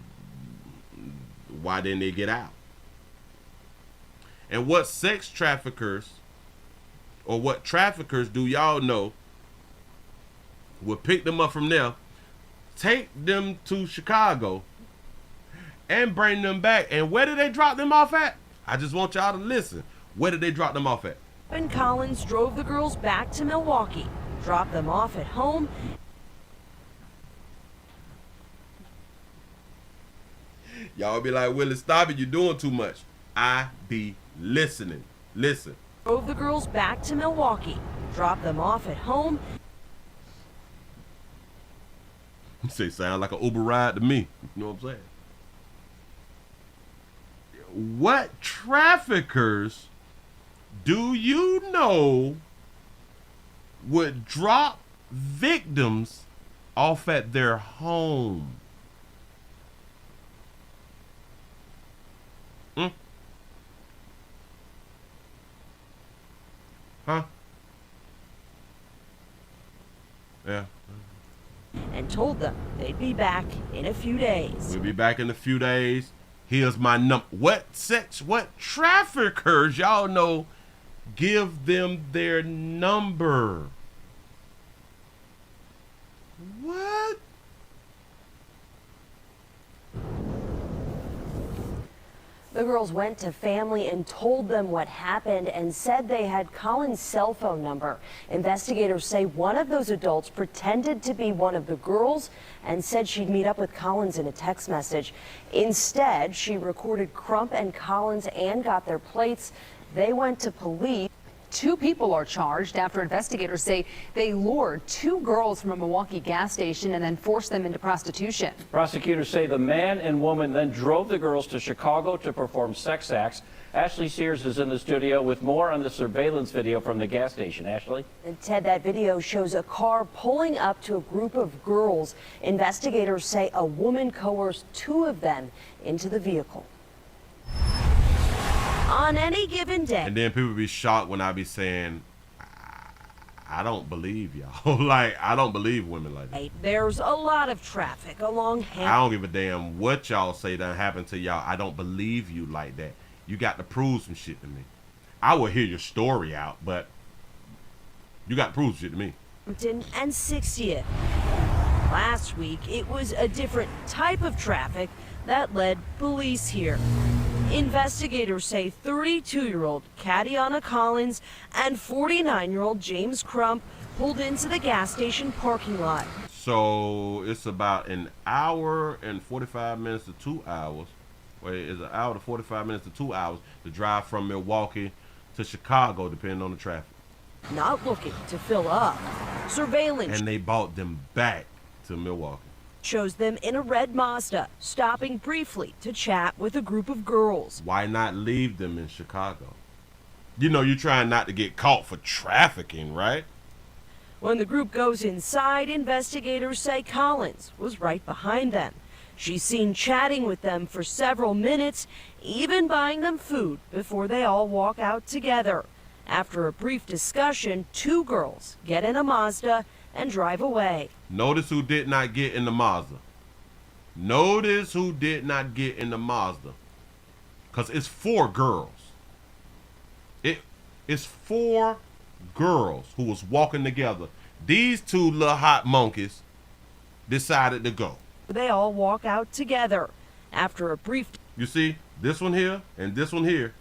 why didn't they get out? And what sex traffickers or what traffickers do y'all know would pick them up from there, take them to Chicago, and bring them back? And where did they drop them off at? I just want y'all to listen. Where did they drop them off at? And Collins drove the girls back to Milwaukee, dropped them off at home. Y'all be like, Willie, stop it. You're doing too much. I be listening. Listen. Drove the girls back to Milwaukee, dropped them off at home. You say sound like an Uber ride to me. You know what I'm saying? What traffickers do you know would drop victims off at their home? Huh? Yeah. And told them they'd be back in a few days. We'll be back in a few days. Here's my number. What traffickers y'all know give them their number? What? The girls went to family and told them what happened and said they had Collins' cell phone number. Investigators say one of those adults pretended to be one of the girls and said she'd meet up with Collins in a text message. Instead, she recorded Crump and Collins and got their plates. They went to police. 2 people are charged after investigators say they lured 2 girls from a Milwaukee gas station and then forced them into prostitution. Prosecutors say the man and woman then drove the girls to Chicago to perform sex acts. Ashley Sears is in the studio with more on the surveillance video from the gas station. Ashley? And Ted, that video shows a car pulling up to a group of girls. Investigators say a woman coerced 2 of them into the vehicle. On any given day. And then people be shocked when I be saying, I don't believe y'all. Like, I don't believe women like that. There's a lot of traffic along I don't give a damn what y'all say done happened to y'all. I don't believe you like that. You got to prove some shit to me. I will hear your story out, but you got to prove some shit to me. And 60th. Last week, it was a different type of traffic that led police here. Investigators say 32-year-old Katiana Collins and 49-year-old James Crump pulled into the gas station parking lot. So it's about an hour and 45 minutes to 2 hours. Wait, it's an hour to 45 minutes to 2 hours to drive from Milwaukee to Chicago, depending on the traffic. Not looking to fill up. Surveillance. And they brought them back to Milwaukee. Shows them in a red Mazda, stopping briefly to chat with a group of girls. Why not leave them in Chicago? You know, you're trying not to get caught for trafficking, right? When the group goes inside, investigators say Collins was right behind them. She's seen chatting with them for several minutes, even buying them food before they all walk out together. After a brief discussion, 2 girls get in a Mazda and drive away. Notice who did not get in the Mazda. Notice who did not get in the Mazda. Because it's 4 girls. It's 4 girls who was walking together. These 2 little hot monkeys decided to go. They all walk out together. After a brief... You see, this one here and this one here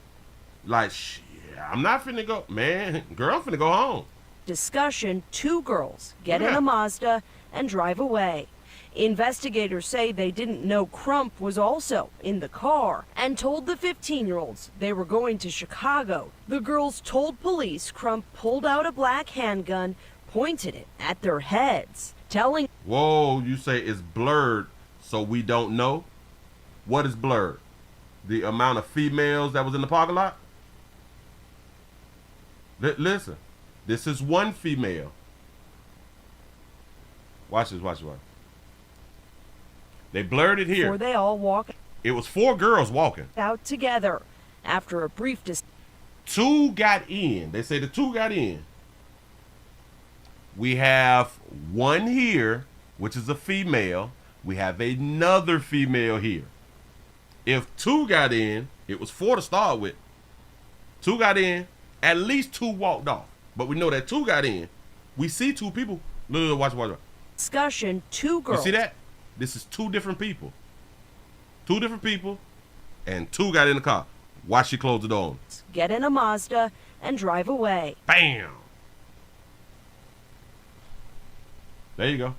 Like, shit, I'm not finna go, man, girl finna go home. Discussion, 2 girls get in a Mazda and drive away. Investigators say they didn't know Crump was also in the car and told the 15-year-olds they were going to Chicago. The girls told police Crump pulled out a black handgun, pointed it at their heads, telling... Whoa, you say it's blurred, so we don't know? What is blurred? The amount of females that was in the parking lot? Listen, this is one female. Watch this, watch this, watch. They blurred it here. Before they all walk... It was 4 girls walking out together. After a brief 2 got in. They say the 2 got in. We have 1 here, which is a female. We have another female here. If 2 got in, it was 4 to start with. 2 got in, at least 2 walked off. But we know that 2 got in. We see 2 people. Look, watch. Discussion, 2 girls. You see that? This is 2 different people. 2 different people, and 2 got in the car. Watch she close the door on them. Get in a Mazda and drive away. Bam! There you go.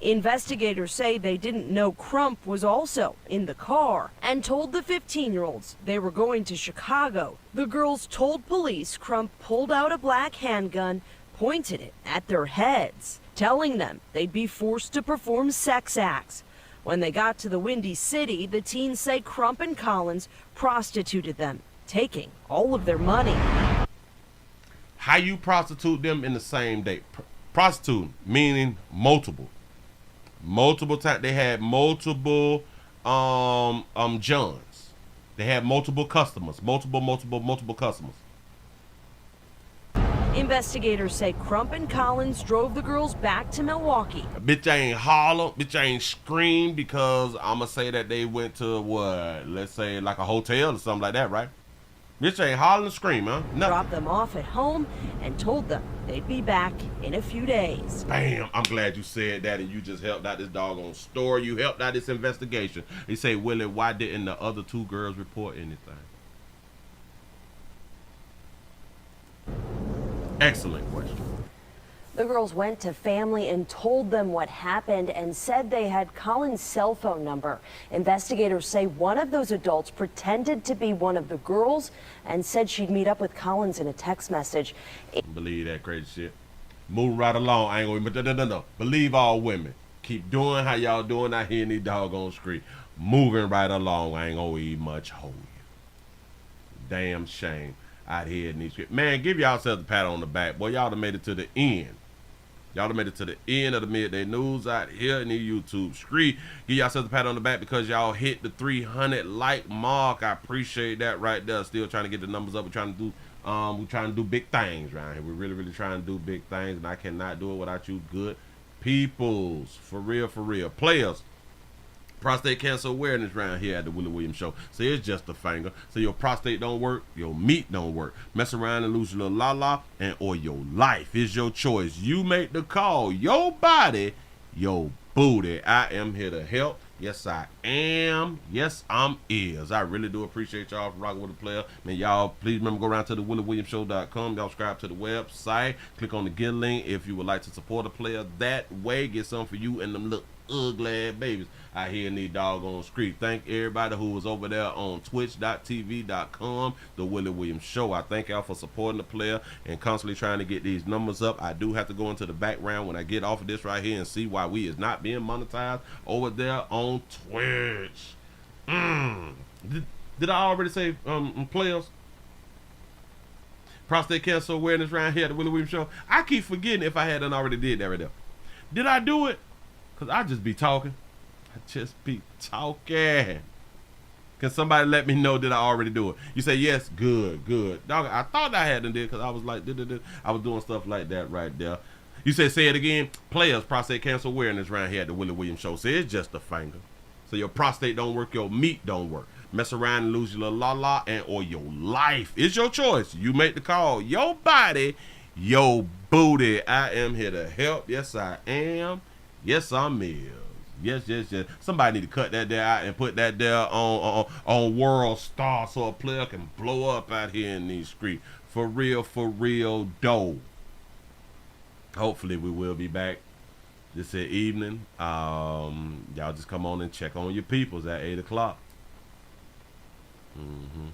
Investigators say they didn't know Crump was also in the car and told the 15-year-olds they were going to Chicago. The girls told police Crump pulled out a black handgun, pointed it at their heads, telling them they'd be forced to perform sex acts. When they got to the Windy City, the teens say Crump and Collins prostituted them, taking all of their money. How you prostitute them in the same day? Prostituting, meaning multiple times. They had multiple Johns. They had multiple customers, multiple customers. Investigators say Crump and Collins drove the girls back to Milwaukee. Bitch ain't holler, bitch ain't scream, because I'ma say that they went to what? Let's say like a hotel or something like that, right? Bitch ain't holler and scream, huh? Nothing. Dropped them off at home and told them they'd be back in a few days. Bam! I'm glad you said that, and you just helped out this doggone story. You helped out this investigation. They say, Willie, why didn't the other 2 girls report anything? Excellent question. The girls went to family and told them what happened and said they had Collins' cell phone number. Investigators say one of those adults pretended to be one of the girls and said she'd meet up with Collins in a text message. Believe that crazy shit. Move right along. I ain't gonna, no. Believe all women. Keep doing how y'all doing out here in these doggone street. Moving right along. I ain't gonna eat much hold you. Damn shame. Out here in these streets. Man, give yourselves a pat on the back. Boy, y'all done made it to the end. Y'all done made it to the end of the midday news out here in the YouTube street. Give yourselves a pat on the back because y'all hit the 300 like mark. I appreciate that right there. Still trying to get the numbers up. We're trying to do big things around here. We're really trying to do big things, and I cannot do it without you good peoples. For real. Players. Prostate cancer awareness around here at the Willie Williams Show. So it's just a finger. So your prostate don't work, your meat don't work. Mess around and lose your little la-la, or your life is your choice. You make the call. Your body, your booty. I am here to help. Yes, I am. Yes, I'm is. I really do appreciate y'all for rocking with the player. Man, y'all, please remember, go around to the WillieWilliamsShow.com. Y'all subscribe to the website. Click on the get link if you would like to support a player that way. Get something for you and them little ugly babies out here in these doggone street. Thank everybody who was over there on twitch.tv.com, the Willie Williams Show. I thank y'all for supporting the player and constantly trying to get these numbers up. I do have to go into the background when I get off of this right here and see why we is not being monetized over there on Twitch. Did I already say players? Prostate cancer awareness around here at the Willie Williams Show. I keep forgetting if I hadn't already did that right there. Did I do it? Because I just be talking. Can somebody let me know that I already do it? You say yes, good. Dog, I thought I hadn't did because I was like, I was doing stuff like that right there. You say it again. Players, prostate cancer awareness around here at the Willie Williams Show. Say it's just a finger. So your prostate don't work, your meat don't work. Mess around and lose your little la-la or your life. It's your choice. You make the call. Your body, your booty. I am here to help. Yes, I am. Yes, I'm is. Yes. Somebody need to cut that there out and put that there on World Star so a player can blow up out here in these streets. For real, dough. Hopefully we will be back this evening. Y'all just come on and check on your peoples at 8 o'clock. You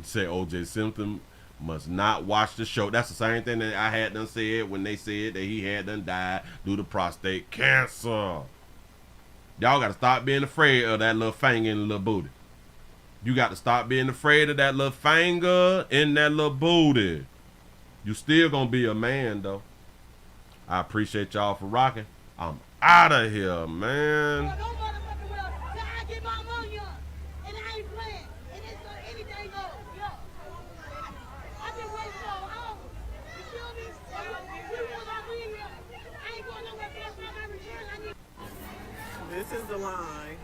say O.J. Simpson must not watch the show. That's the same thing that I had done said when they said that he had done died due to prostate cancer. Y'all got to stop being afraid of that little finger in the little booty. You got to stop being afraid of that little finger in that little booty. You still gonna be a man, though. I appreciate y'all for rocking. I'm out of here, man. This is the line.